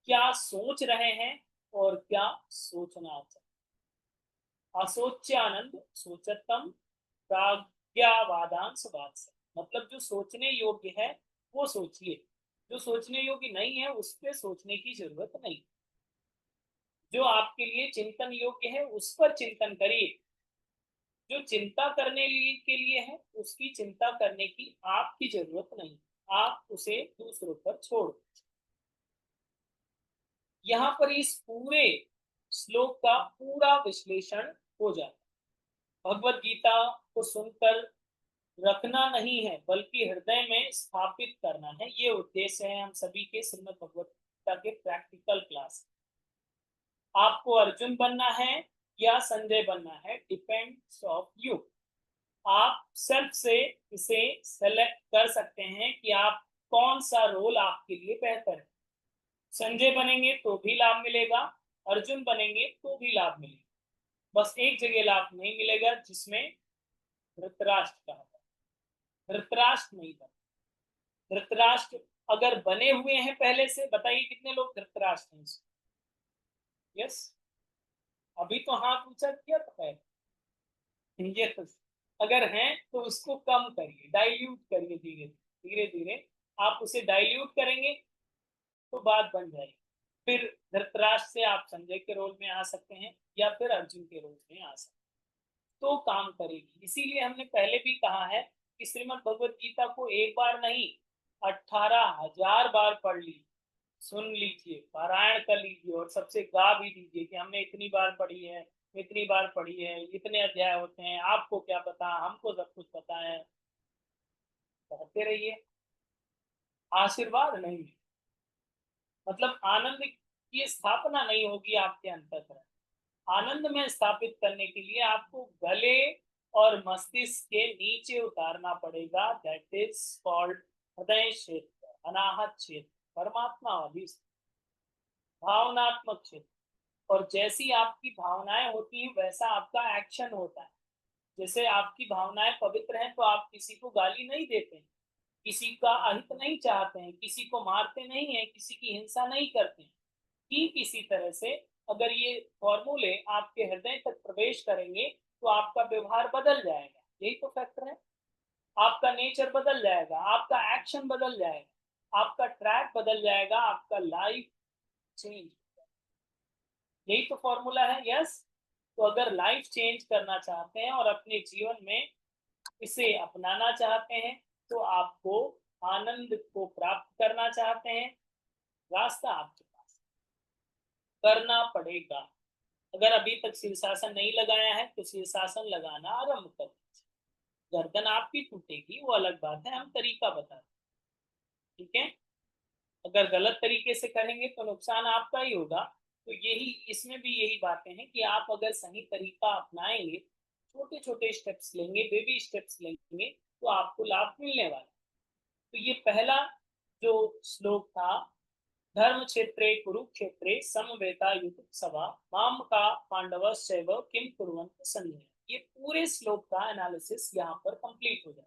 क्या सोच रहे हैं और क्या सोचना चाहिए। असोच्यानंद सोचतम प्राज्ञावादांश वात्स, मतलब जो सोचने योग्य है वो सोचिए, जो सोचने योग्य नहीं है उस पर सोचने की जरूरत नहीं। जो आपके लिए चिंतन योग्य है उस पर चिंतन करिए, जो चिंता करने के लिए है उसकी चिंता करने की आपकी जरूरत नहीं, आप उसे दूसरों पर छोड़। यहाँ पर इस पूरे श्लोक का पूरा विश्लेषण हो जाता है। भगवत गीता को सुनकर रखना नहीं है बल्कि हृदय में स्थापित करना है, ये उद्देश्य है हम सभी के श्रीमद् भगवत गीता के प्रैक्टिकल क्लास। आपको अर्जुन बनना है या संजय बनना है, डिपेंड्स ऑफ यू। आप सेल्फ से इसे सेलेक्ट कर सकते हैं कि आप कौन सा रोल आपके लिए बेहतर है। संजय बनेंगे तो भी लाभ मिलेगा, अर्जुन बनेंगे तो भी लाभ मिलेगा। बस एक जगह लाभ नहीं मिलेगा जिसमें धृतराष्ट्र कहा था, धृतराष्ट्र नहीं बने। धृतराष्ट्र अगर बने हुए हैं पहले से, बताइए कितने लोग धृतराष्ट्र हैं? यस, अभी तो हाथ ऊंचा किया था पहले। यस, अगर हैं तो उसको कम करिए, डाइल्यूट करिए, धीरे धीरे धीरे आप उसे डाइल्यूट करेंगे तो बात बन जाएगी। फिर धृतराष्ट्र से आप संजय के रोल में आ सकते हैं या फिर अर्जुन के रोल में आ सकते हैं, तो काम करेगी। इसीलिए हमने पहले भी कहा है कि श्रीमद् भगवत गीता को एक बार नहीं 18,000 बार पढ़ लीजिए, सुन लीजिए, पारायण कर लीजिए और सबसे गा भी दीजिए कि हमने इतनी बार पढ़ी है, इतनी बार पढ़ी है, इतने अध्याय होते हैं, आपको क्या पता, हमको सब कुछ पता है। कहते रहिए, आशीर्वाद नहीं, मतलब आनंद की स्थापना नहीं होगी आपके अंतःकरण। आनंद में स्थापित करने के लिए आपको गले और मस्तिष्क के नीचे उतारना पड़ेगा। दैट इज कॉल्ड हृदय क्षेत्र, अनाहत क्षेत्र, परमात्मा वाली भावनात्मक क्षेत्र। और जैसी आपकी भावनाएं होती हैं वैसा आपका एक्शन होता है। जैसे आपकी भावनाएं पवित्र हैं तो आप किसी को गाली नहीं देते हैं, किसी का अहित नहीं चाहते हैं, किसी को मारते नहीं है, किसी की हिंसा नहीं करते हैं। ठीक इसी तरह से अगर ये फॉर्मूले आपके हृदय तक प्रवेश करेंगे तो आपका व्यवहार बदल जाएगा। यही तो फैक्टर है, आपका नेचर बदल जाएगा, आपका एक्शन बदल जाएगा, आपका ट्रैक बदल जाएगा, आपका लाइफ चेंज। यही तो फॉर्मूला है। यस, तो अगर लाइफ चेंज करना चाहते हैं और अपने जीवन में इसे अपनाना चाहते हैं तो आपको आनंद को प्राप्त करना चाहते हैं, रास्ता आपके पास करना पड़ेगा। अगर अभी तक शीर्षासन नहीं लगाया है तो शीर्षासन लगाना आरंभ कर दीजिए। गर्दन आपकी टूटेगी वो अलग बात है, हम तरीका बता दें, ठीक है। अगर गलत तरीके से करेंगे तो नुकसान आपका ही होगा। तो यही इसमें भी यही बातें हैं कि आप अगर सही तरीका अपनाएंगे, छोटे छोटे स्टेप्स लेंगे, बेबी स्टेप्स लेंगे, तो आपको लाभ मिलने वाला। तो ये पहला जो श्लोक था, धर्म क्षेत्रे कुरुक्षेत्रे समवेता युत्सवा माम का पांडवश्चैव किम कुर्वन्त संजय। ये पूरे श्लोक का एनालिसिस यहाँ पर कंप्लीट हो जाए।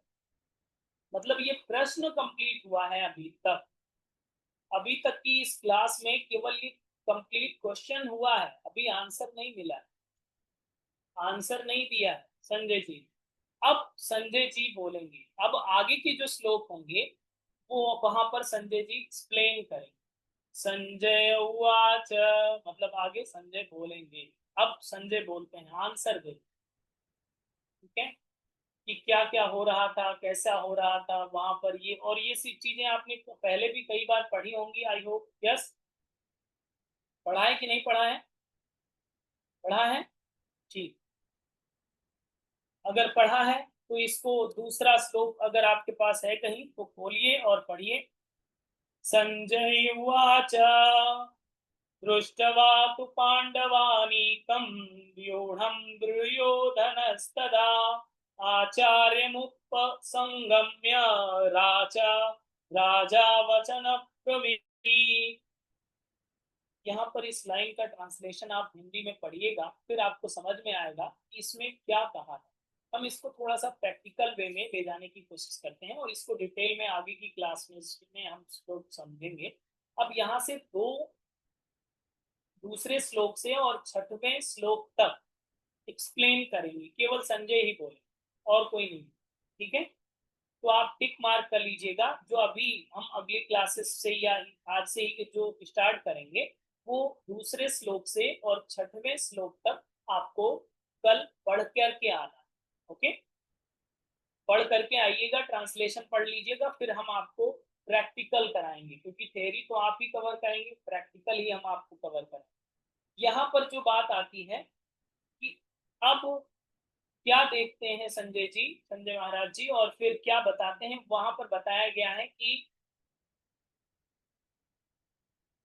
मतलब ये प्रश्न कंप्लीट हुआ है अभी तक। अभी तक की इस क्लास में केवल ये कंप्लीट क्वेश्चन हुआ है, अभी आंसर नहीं मिला है, आंसर नहीं दिया है संजय जी। अब संजय जी बोलेंगे, अब आगे के जो श्लोक होंगे वो वहां पर संजय जी एक्सप्लेन करेंगे। संजय उवाच, मतलब आगे संजय बोलेंगे। अब संजय बोलते हैं, आंसर दे, ठीक है, कि क्या क्या हो रहा था, कैसा हो रहा था वहां पर। ये और ये सी चीजें आपने पहले भी कई बार पढ़ी होंगी, आई होप। यस, पढ़ा है कि नहीं पढ़ा है? पढ़ा है, ठीक। अगर पढ़ा है तो इसको दूसरा श्लोक अगर आपके पास है कहीं तो खोलिए और पढ़िए। संजय उवाच दृष्ट्वा तु पाण्डवानीकं व्यूढं दुर्योधनस्तदा आचार्यमुपसंगम्य राजा राजा वचन प्रवीति। यहाँ पर इस लाइन का ट्रांसलेशन आप हिंदी में पढ़िएगा, फिर आपको समझ में आएगा कि इसमें क्या कहा है। हम इसको थोड़ा सा प्रैक्टिकल वे में ले जाने की कोशिश करते हैं और इसको डिटेल में आगे की क्लास में हम इसको समझेंगे। अब यहाँ से दूसरे श्लोक से और छठवें श्लोक तक एक्सप्लेन करेंगे, केवल संजय ही बोले और कोई नहीं, ठीक है। तो आप टिक मार्क कर लीजिएगा। जो अभी हम अगली क्लासेस से या आज से ही जो स्टार्ट करेंगे वो दूसरे श्लोक से और छठवें श्लोक तक आपको कल पढ़ करके आना, ओके। पढ़ करके आइएगा, ट्रांसलेशन पढ़ लीजिएगा, फिर हम आपको प्रैक्टिकल कराएंगे, क्योंकि थ्योरी तो आप ही कवर करेंगे, प्रैक्टिकल ही हम आपको कवर करेंगे। यहाँ पर जो बात आती है कि अब क्या देखते हैं संजय जी, संजय महाराज जी, और फिर क्या बताते हैं, वहां पर बताया गया है कि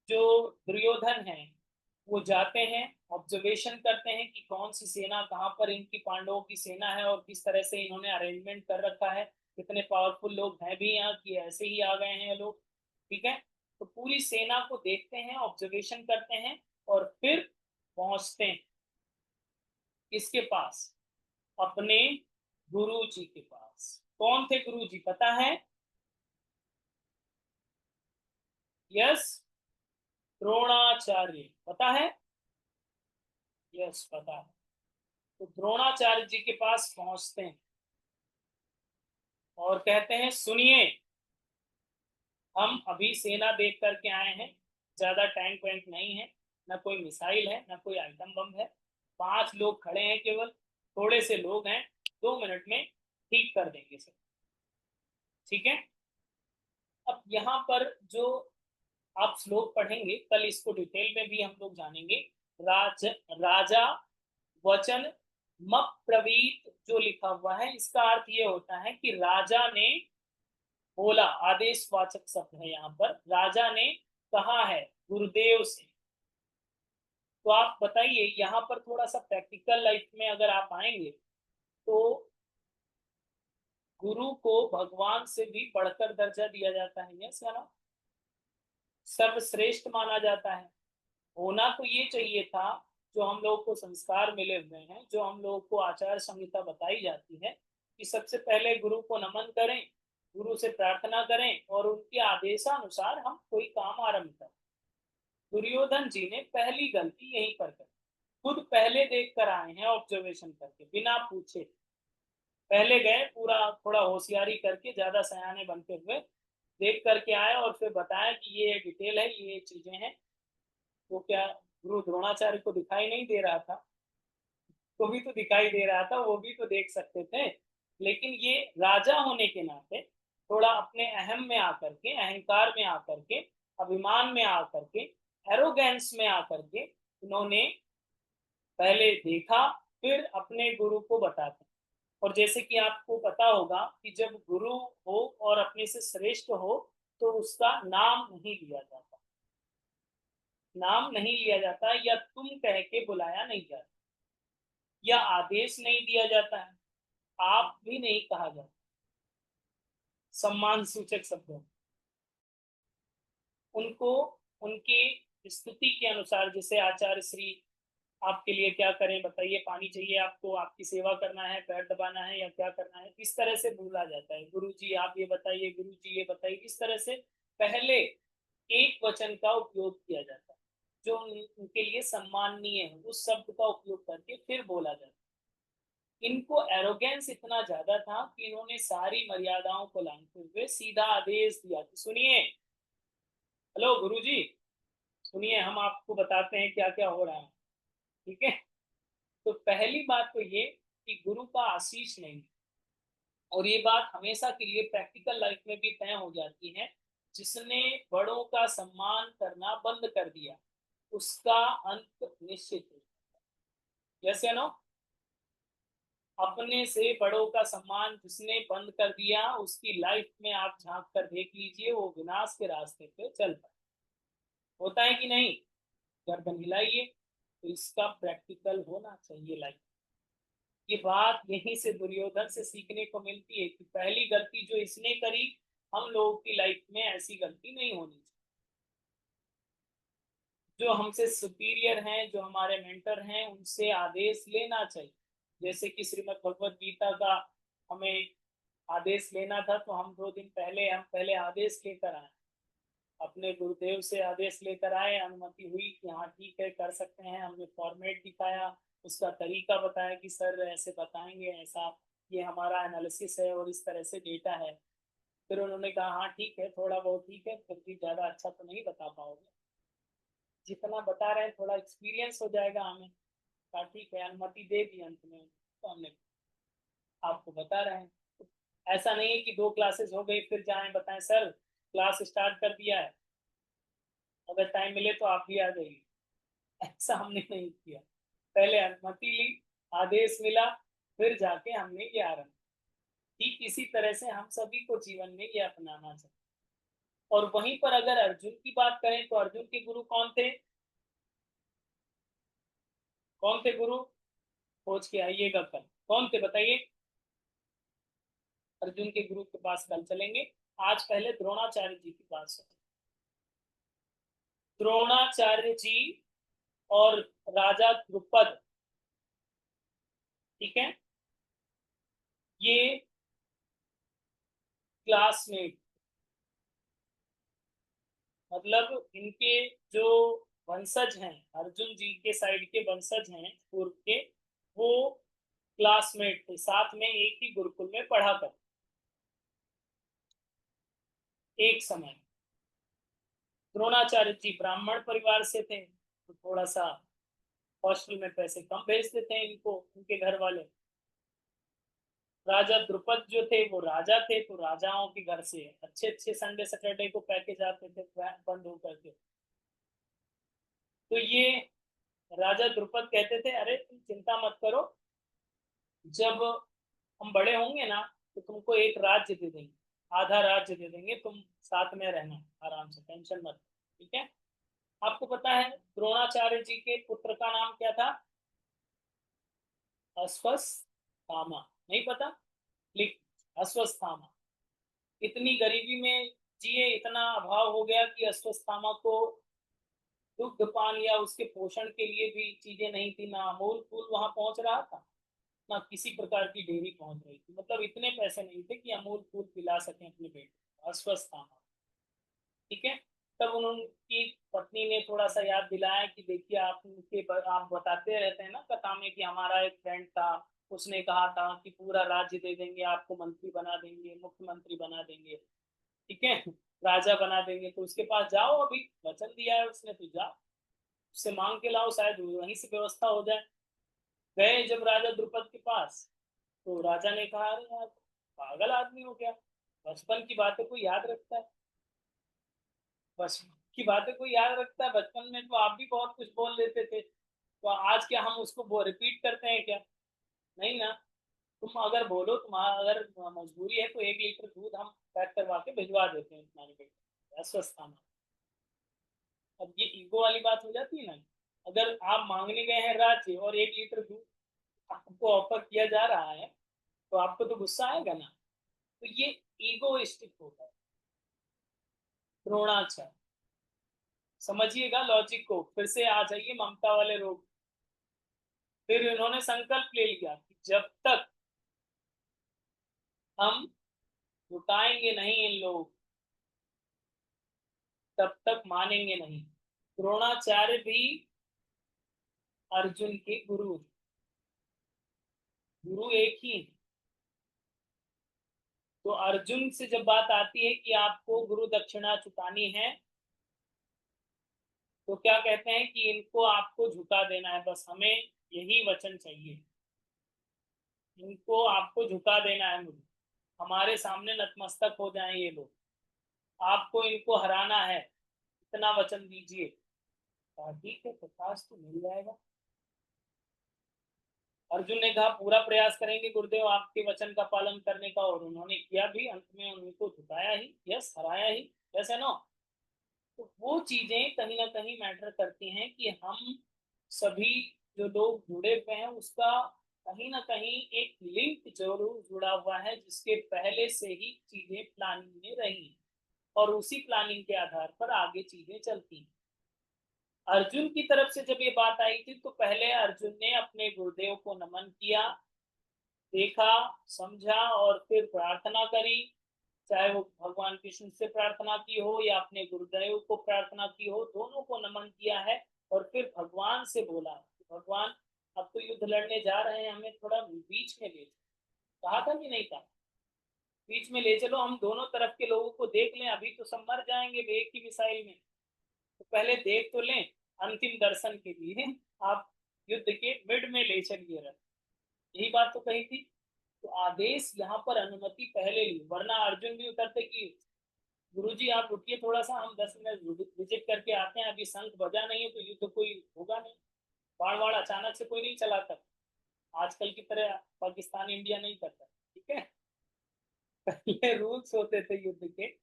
जो दुर्योधन है वो जाते हैं, ऑब्जर्वेशन करते हैं कि कौन सी सेना कहाँ पर इनकी पांडवों की सेना है और किस तरह से इन्होंने अरेंजमेंट कर रखा है, कितने पावरफुल लोग हैं भी यहाँ कि ऐसे ही आ गए हैं लोग। ठीक है, तो पूरी सेना को देखते हैं, ऑब्जर्वेशन करते हैं, और फिर पहुंचते हैं किसके पास, अपने गुरु जी के पास। कौन थे गुरु जी पता है? यस, द्रोणाचार्य पता है? यस पता है। तो द्रोणाचार्य जी के पास पहुंचते हैं और कहते हैं सुनिए, हम अभी सेना देख करके आए हैं, ज्यादा टैंक वैंक नहीं है, ना कोई मिसाइल है, ना कोई आइटम बम है, 5 लोग खड़े हैं केवल, थोड़े से लोग हैं, 2 मिनट में ठीक कर देंगे सब। ठीक है, अब यहाँ पर जो आप श्लोक पढ़ेंगे कल, इसको डिटेल में भी हम लोग जानेंगे। राजा वचन मप्रवीत जो लिखा हुआ है, इसका अर्थ ये होता है कि राजा ने बोला, आदेशवाचक शब्द है यहाँ पर, राजा ने कहा है गुरुदेव से। तो आप बताइए, यहाँ पर थोड़ा सा प्रैक्टिकल लाइफ में अगर आप आएंगे तो गुरु को भगवान से भी बढ़कर दर्जा दिया जाता है, यस या ना? सर्वश्रेष्ठ माना जाता है। होना तो ये चाहिए था, जो हम लोग को संस्कार मिले हुए हैं, जो हम लोग को आचार संहिता बताई जाती है, कि सबसे पहले गुरु को नमन करें, गुरु से प्रार्थना करें और उनके आदेशानुसार हम कोई काम आरंभ करें। दुर्योधन जी ने पहली गलती यहीं पर करी, खुद पहले देख कर आए हैं, ऑब्जर्वेशन करके बिना पूछे पहले गए, पूरा थोड़ा होशियारी करके, ज्यादा सयाने बनते हुए देख करके आए और फिर बताया कि ये डिटेल है, ये चीजें हैं। तो क्या गुरु द्रोणाचार्य को दिखाई नहीं दे रहा था? तो भी तो दिखाई दे रहा था, वो भी तो देख सकते थे। लेकिन ये राजा होने के नाते थोड़ा अपने अहम में आकर के, अहंकार में आकर के, अभिमान में आकर के, एरोगेंस में आकर के इन्होंने पहले देखा, फिर अपने गुरु को बताते। और जैसे कि आपको पता होगा कि जब गुरु हो और अपने से श्रेष्ठ हो तो उसका नाम नहीं लिया जाता, नाम नहीं लिया जाता, या तुम कह के बुलाया नहीं जाता, या आदेश नहीं दिया जाता है, आप भी नहीं कहा जाता, सम्मान सूचक शब्दों। उनको उनकी स्थिति के अनुसार, जैसे आचार्य श्री, आपके लिए क्या करें बताइए, पानी चाहिए आपको, आपकी सेवा करना है, पैर दबाना है, या क्या करना है, इस तरह से बोला जाता है। गुरु जी आप ये बताइए, गुरु जी ये बताइए, इस तरह से पहले एक वचन का उपयोग किया जाता है जो उनके लिए सम्माननीय है, उस शब्द का उपयोग करके फिर बोला जाता है। इनको एरोगेंस इतना ज्यादा था कि इन्होंने सारी मर्यादाओं को लांघते हुए सीधा आदेश दिया कि सुनिए, हेलो गुरु जी, सुनिए, हम आपको बताते हैं क्या क्या हो रहा है। ठीक है, तो पहली बात तो ये कि गुरु का आशीष नहीं, और ये बात हमेशा के लिए प्रैक्टिकल लाइफ में भी तय हो जाती है, जिसने बड़ों का सम्मान करना बंद कर दिया उसका अंत निश्चित है। जैसे नो, अपने से बड़ों का सम्मान जिसने बंद कर दिया, उसकी लाइफ में आप झांक कर देख लीजिए, वो विनाश के रास्ते पे चल पड़े। होता है कि नहीं? गर्दन हिलाइए। तो इसका प्रैक्टिकल होना चाहिए लाइफ। ये बात यहीं से दुर्योधन से सीखने को मिलती है कि पहली गलती जो इसने करी, हम लोगों की लाइफ में ऐसी गलती नहीं होनी चाहिए। जो हमसे सुपीरियर हैं, जो हमारे मेंटर हैं, उनसे आदेश लेना चाहिए। जैसे कि श्रीमद् भगवत गीता का हमें आदेश लेना था, तो हम 2 दिन पहले हम पहले आदेश लेकर आए, अपने गुरुदेव से आदेश लेकर आए, अनुमति हुई कि हाँ ठीक है कर सकते हैं। हमने फॉर्मेट दिखाया, उसका तरीका बताया कि सर ऐसे बताएंगे, ऐसा ये हमारा एनालिसिस है और इस तरह से डेटा है। फिर उन्होंने कहा हाँ ठीक है, थोड़ा बहुत ठीक है, फिर भी ज़्यादा अच्छा तो नहीं बता पाओगे, जितना बता रहे हैं थोड़ा एक्सपीरियंस हो जाएगा हमें। कहा ठीक है, अनुमति दे दी अंत में, तो हमने आपको बता रहे हैं। ऐसा नहीं है कि 2 क्लासेस हो गई फिर जाएं बताएं सर क्लास स्टार्ट कर दिया है, अगर टाइम मिले तो आप भी आ जाइए। ऐसा हमने नहीं किया, पहले अनुमति ली, आदेश मिला, फिर जाके हमने ये आरंभ। ठीक इसी तरह से हम सभी को जीवन में ये अपनाना चाहिए। और वहीं पर अगर अर्जुन की बात करें तो अर्जुन के गुरु कौन थे? कौन थे गुरु? खोज के आइएगा कल, कौन थे बताइए? अर्जुन के गुरु के पास कल चलेंगे। आज पहले द्रोणाचार्य जी की बात सुनो। द्रोणाचार्य जी और राजा द्रुपद, ठीक है, ये क्लासमेट, मतलब इनके जो वंशज हैं, अर्जुन जी के साइड के वंशज हैं पूर्व के, वो क्लासमेट थे, साथ में एक ही गुरुकुल में पढ़ा कर एक समय। द्रोणाचार्य जी ब्राह्मण परिवार से थे, तो थोड़ा सा हॉस्टल में पैसे कम भेजते थे इनको उनके घर वाले। राजा द्रुपद जो थे वो राजा थे, तो राजाओं के घर से अच्छे अच्छे संडे सैटरडे को पैकेज आते थे बंद होकर के। तो ये राजा द्रुपद कहते थे, अरे तुम चिंता मत करो, जब हम बड़े होंगे ना तो तुमको एक राज्य दे देंगे, आधा राज्य दे देंगे, तुम साथ में रहना आराम से, टेंशन मत, ठीक है। आपको पता है द्रोणाचार्य जी के पुत्र का नाम क्या था? अश्वत्थामा। नहीं पता? लिख, अश्वत्थामा। इतनी गरीबी में जिए, इतना अभाव हो गया कि अश्वत्थामा को दुग्ध पान या उसके पोषण के लिए भी चीजें नहीं थी, ना अमूल कूल वहां पहुंच रहा था, ना किसी प्रकार की डेयरी पहुंच रही थी, मतलब इतने पैसे नहीं थे कि अमूल कूल पिला सके अपने बेटे को। अश्वत्थामा, ठीक है। तब उनकी पत्नी ने थोड़ा सा याद दिलाया कि देखिए आप बताते रहते हैं ना कथा में कि हमारा एक फ्रेंड था, उसने कहा था कि पूरा राज्य दे देंगे आपको, मंत्री बना देंगे, मुख्यमंत्री बना देंगे, ठीक है, राजा बना देंगे, तो उसके पास जाओ, अभी वचन दिया है उसने, तो जाओ उससे मांग के लाओ, शायद वहीं से व्यवस्था हो जाए। गए जब राजा द्रुपद के पास, तो राजा ने कहा, अरे यार पागल आदमी हो क्या, बचपन की बातें कोई याद रखता है? बचपन की बातें कोई याद रखता है? बचपन में तो आप भी बहुत कुछ बोल लेते थे, तो आज क्या हम उसको रिपीट करते हैं क्या? नहीं ना। तुम अगर बोलो, तुम्हारा अगर मजबूरी है तो 1 लीटर दूध हम पैक करवा के भिजवा देते हैं तुम्हारे बेटे, अस्वस्थ में। अब ये ईगो वाली बात हो जाती है ना। अगर आप मांगने गए हैं राज्य और 1 लीटर दूध आपको ऑफर किया जा रहा है, तो आपको तो गुस्सा आएगा ना। तो ये ईगोइस्टिक होता है द्रोणाचार्य। समझिएगा लॉजिक को, फिर से आ जाइए ममता वाले रोग। फिर इन्होंने संकल्प ले लिया कि जब तक हम लुटाएंगे नहीं इन लोग, तब तक मानेंगे नहीं। द्रोणाचार्य भी अर्जुन के गुरु, गुरु एक ही। तो अर्जुन से जब बात आती है कि आपको गुरु दक्षिणा चुकानी है, तो क्या कहते हैं कि इनको आपको झुका देना है, बस हमें यही वचन चाहिए, इनको आपको झुका देना है, मुझे हमारे सामने नतमस्तक हो जाएं ये लोग, आपको इनको हराना है, इतना वचन दीजिए। ठीक है, प्रकाश तो मिल जाएगा। अर्जुन ने कहा पूरा प्रयास करेंगे गुरुदेव आपके वचन का पालन करने का, और उन्होंने किया भी, अंत में उनको झुकाया ही, यस हराया ही, यस है नो। तो वो चीजें कहीं ना कहीं मैटर करती हैं कि हम सभी जो लोग जुड़े हुए हैं उसका कहीं ना कहीं एक लिंक जरूर जुड़ा हुआ है, जिसके पहले से ही चीजें प्लानिंग में रही और उसी प्लानिंग के आधार पर आगे चीजें चलती हैं। अर्जुन की तरफ से जब ये बात आई थी तो पहले अर्जुन ने अपने गुरुदेव को नमन किया, देखा, समझा और फिर प्रार्थना करी, चाहे वो भगवान कृष्ण से प्रार्थना की हो या अपने गुरुदेव को प्रार्थना की हो, दोनों को नमन किया है। और फिर भगवान से बोला, भगवान अब तो युद्ध लड़ने जा रहे हैं, हमें थोड़ा बीच में ले चलो। कहा था कि नहीं कहा? बीच में ले चलो, हम दोनों तरफ के लोगों को देख लें, अभी तो सब मर जाएंगे एक ही मिसाइल में, तो पहले देख तो लें, अंतिम दर्शन के लिए आप युद्ध के मिड में ले चलिए रथ। यही बात तो कही थी। तो आदेश यहाँ पर अनुमति पहले ली, वरना अर्जुन भी उतरते कि गुरुजी आप रुकिए थोड़ा सा, हम 10 मिनट विजिट करके आते हैं, अभी शंख बजा नहीं है तो युद्ध कोई होगा नहीं, बाढ़ बाढ़ अचानक से कोई नहीं चलाता, आजकल की तरह पाकिस्तान इंडिया नहीं करता, ठीक है। पहले रूल्स होते थे युद्ध के,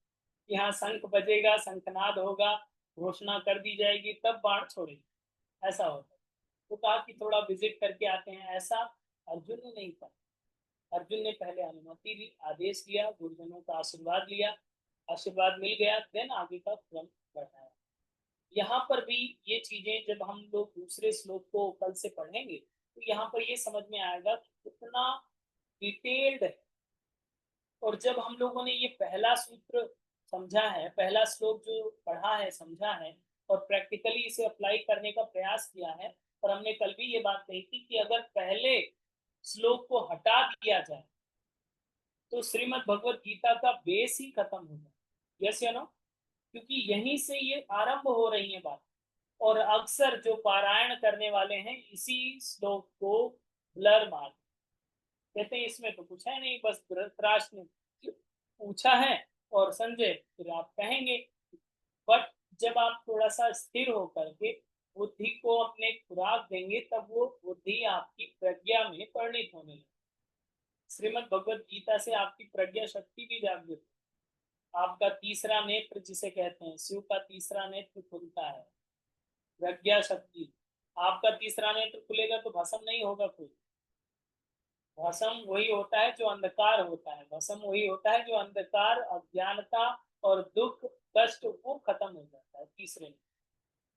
यहाँ शंख बजेगा, शंखनाद होगा, घोषणा कर दी जाएगी, तब बाढ़ छोड़ेगी, ऐसा होता है। तो कहा कि थोड़ा विजिट करके आते हैं, ऐसा अर्जुन ने नहीं कहा। अर्जुन ने पहले अनुमति ली, आदेश दिया, गुरुजनों का आशीर्वाद लिया, आशीर्वाद मिल गया, देन आगे का क्रम बढ़ाया। यहाँ पर भी ये चीजें जब हम लोग दूसरे श्लोक को कल से पढ़ेंगे तो यहाँ पर ये समझ में आएगा कि कितना डिटेल्ड है। और जब हम लोगों ने ये पहला सूत्र समझा है, पहला श्लोक जो पढ़ा है, समझा है, और प्रैक्टिकली इसे अप्लाई करने का प्रयास किया है, और हमने कल भी ये बात कही थी कि अगर पहले श्लोक को हटा दिया जाए तो श्रीमद् भगवत गीता का बेस ही खत्म हो जाए। यस या नो? क्योंकि यहीं से ये आरंभ हो रही है बात, और अक्सर जो पारायण करने वाले हैं इसी श्लोक को ब्लर मार कहते हैं, इसमें तो कुछ है नहीं, बस धृतराष्ट्र ने पूछा है और संजय फिर आप कहेंगे। बट जब आप थोड़ा सा स्थिर होकर के बुद्धि को अपने खुराक देंगे तब वो बुद्धि आपकी प्रज्ञा में परिणित होने लगे। श्रीमद् भगवत गीता से आपकी प्रज्ञा शक्ति भी जागृत, आपका तीसरा नेत्र जिसे कहते हैं, शिव का तीसरा नेत्र खुलता है, प्रज्ञा शक्ति। आपका तीसरा नेत्र खुलेगा तो भस्म नहीं होगा कोई, भस्म वही होता है जो अंधकार होता है, भस्म वही होता है जो अंधकार, अज्ञानता और दुख कष्ट वो खत्म हो जाता है तीसरे में।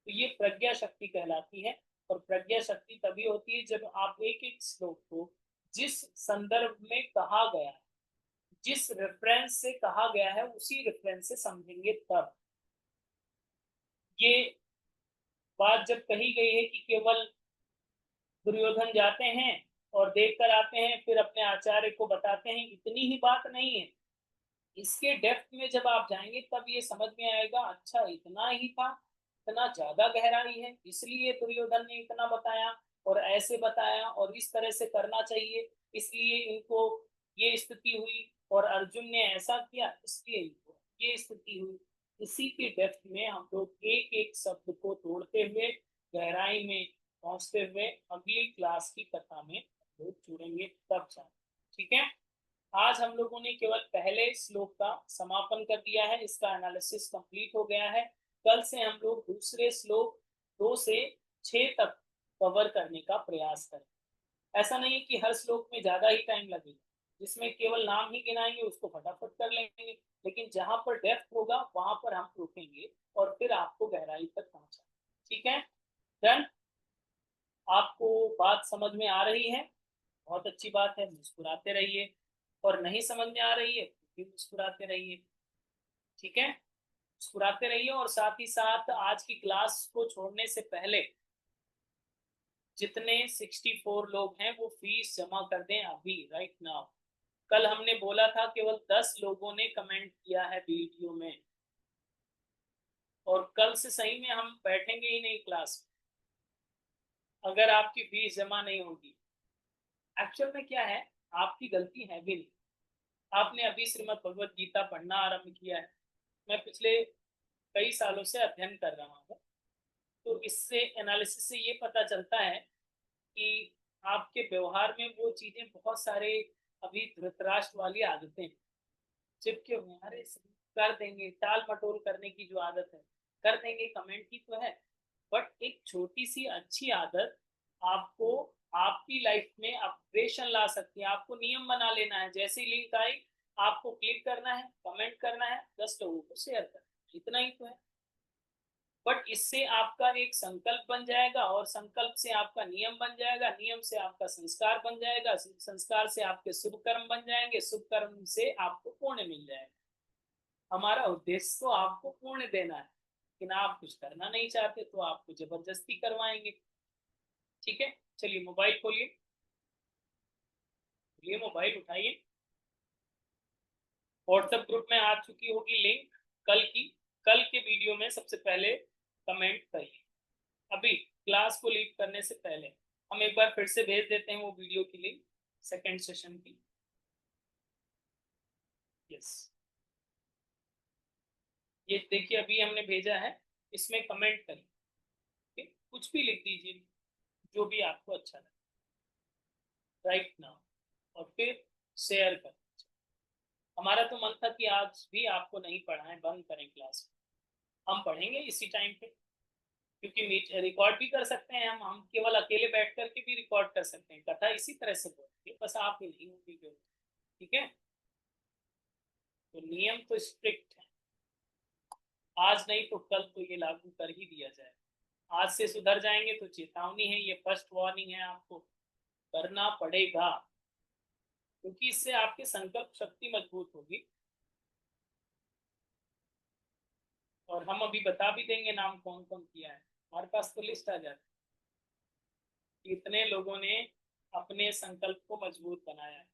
तो ये प्रज्ञा शक्ति कहलाती है। और प्रज्ञा शक्ति तभी होती है जब आप एक एक श्लोक को जिस संदर्भ में कहा गया है, जिस रेफरेंस से कहा गया है, उसी रेफरेंस से समझेंगे तब। ये बात जब कही गई है कि केवल दुर्योधन जाते हैं और देख कर आते हैं फिर अपने आचार्य को बताते हैं, इतनी ही बात नहीं है। इसके डेप्थ में जब आप जाएंगे तब ये समझ में आएगा, अच्छा इतना ही था, इतना ज्यादा गहराई है, इसलिए दुर्योधन ने इतना बताया और ऐसे बताया और इस तरह से करना चाहिए, इसलिए इनको ये स्थिति हुई, और अर्जुन ने ऐसा किया इसलिए इनको ये स्थिति हुई। इसी के डेप्थ में हम लोग एक एक शब्द को तोड़ते हुए गहराई में पहुंचते हुए अगली क्लास की कथा में लोग जुड़ेंगे तब जाए। ठीक है, आज हम लोगों ने केवल पहले श्लोक का समापन कर दिया है, इसका एनालिसिस कंप्लीट हो गया है। कल से हम लोग दूसरे श्लोक 2 से 6 तक कवर करने का प्रयास करें। ऐसा नहीं कि हर श्लोक में ज्यादा ही टाइम लगेगा, जिसमें केवल नाम ही गिनाएंगे उसको फटाफट कर लेंगे, लेकिन जहां पर डेप्थ होगा वहां पर हम रुकेंगे और फिर आपको गहराई तक पहुंचा। ठीक है, डन? आपको बात समझ में आ रही है? बहुत अच्छी बात है, मुस्कुराते रहिए, और नहीं समझ में आ रही है तो भी मुस्कुराते रहिए। ठीक है, मुस्कुराते रहिए। और साथ ही साथ आज की क्लास को छोड़ने से पहले जितने 64 लोग हैं वो फीस जमा कर दें अभी, राइट नाउ। कल हमने बोला था केवल 10 लोगों ने कमेंट किया है वीडियो में, और कल से सही में हम बैठेंगे ही नहीं क्लास अगर आपकी फीस जमा नहीं होगी। एक्चुअल में क्या है, आपकी गलती है भी नहीं, आपने अभी श्रीमद् भगवत गीता पढ़ना आरंभ किया है। मैं पिछले कई सालों से अध्ययन कर रहा हूँ, तो इससे एनालिसिस से ये पता चलता है कि आपके व्यवहार में वो चीजें बहुत सारे अभी धृतराष्ट्र वाली आदतें चिपके हुए हैं। अरे कर देंगे, टाल मटोल करने की जो आदत है कर देंगे, कमेंट की तो है, बट एक छोटी सी अच्छी आदत आपको आपकी लाइफ में अपग्रेशन ला सकती है। आपको नियम बना लेना है, जैसी लिंक आई आपको क्लिक करना है, कमेंट करना है, 10 लोगों को शेयर करना है, इतना ही तो है। बट इससे आपका एक संकल्प बन जाएगा, और संकल्प से आपका नियम बन जाएगा, नियम से आपका संस्कार बन जाएगा, संस्कार से आपके शुभ कर्म बन जाएंगे, शुभ कर्म से आपको पुण्य मिल जाएगा। हमारा उद्देश्य तो आपको पुण्य देना है, लेकिन आप कुछ करना नहीं चाहते तो आपको जबरदस्ती करवाएंगे। ठीक है, चलिए मोबाइल खोलिए, मोबाइल उठाइए। व्हाट्सएप ग्रुप में आ चुकी होगी लिंक कल की, कल के वीडियो में सबसे पहले कमेंट करिए। अभी क्लास को लीव करने से पहले हम एक बार फिर से भेज देते हैं वो वीडियो की लिंक सेकंड सेशन की। यस, ये देखिए अभी हमने भेजा है, इसमें कमेंट करिए, ठीक? कुछ भी लिख दीजिए जो भी आपको अच्छा लगे राइट नाउ, और फिर शेयर कर। हमारा तो मन था कि आज भी आपको नहीं पढ़ाएं, बंद करें क्लास, हम पढ़ेंगे इसी टाइम पे, क्योंकि रिकॉर्ड भी कर सकते हैं हम केवल अकेले बैठ करके भी रिकॉर्ड कर सकते हैं, कथा इसी तरह से बोलेंगे, बस आप ही नहीं होगी जो, ठीक है? तो नियम तो स्ट्रिक्ट है, आज नहीं तो कल तो ये लागू कर ही दिया जाए। आज से सुधर जाएंगे तो चेतावनी है, ये फर्स्ट वार्निंग है, आपको करना पड़ेगा, क्योंकि इससे आपकी संकल्प शक्ति मजबूत होगी। और हम अभी बता भी देंगे नाम कौन कौन किया है, हमारे पास तो लिस्ट आ जाती है, कितने लोगों ने अपने संकल्प को मजबूत बनाया है।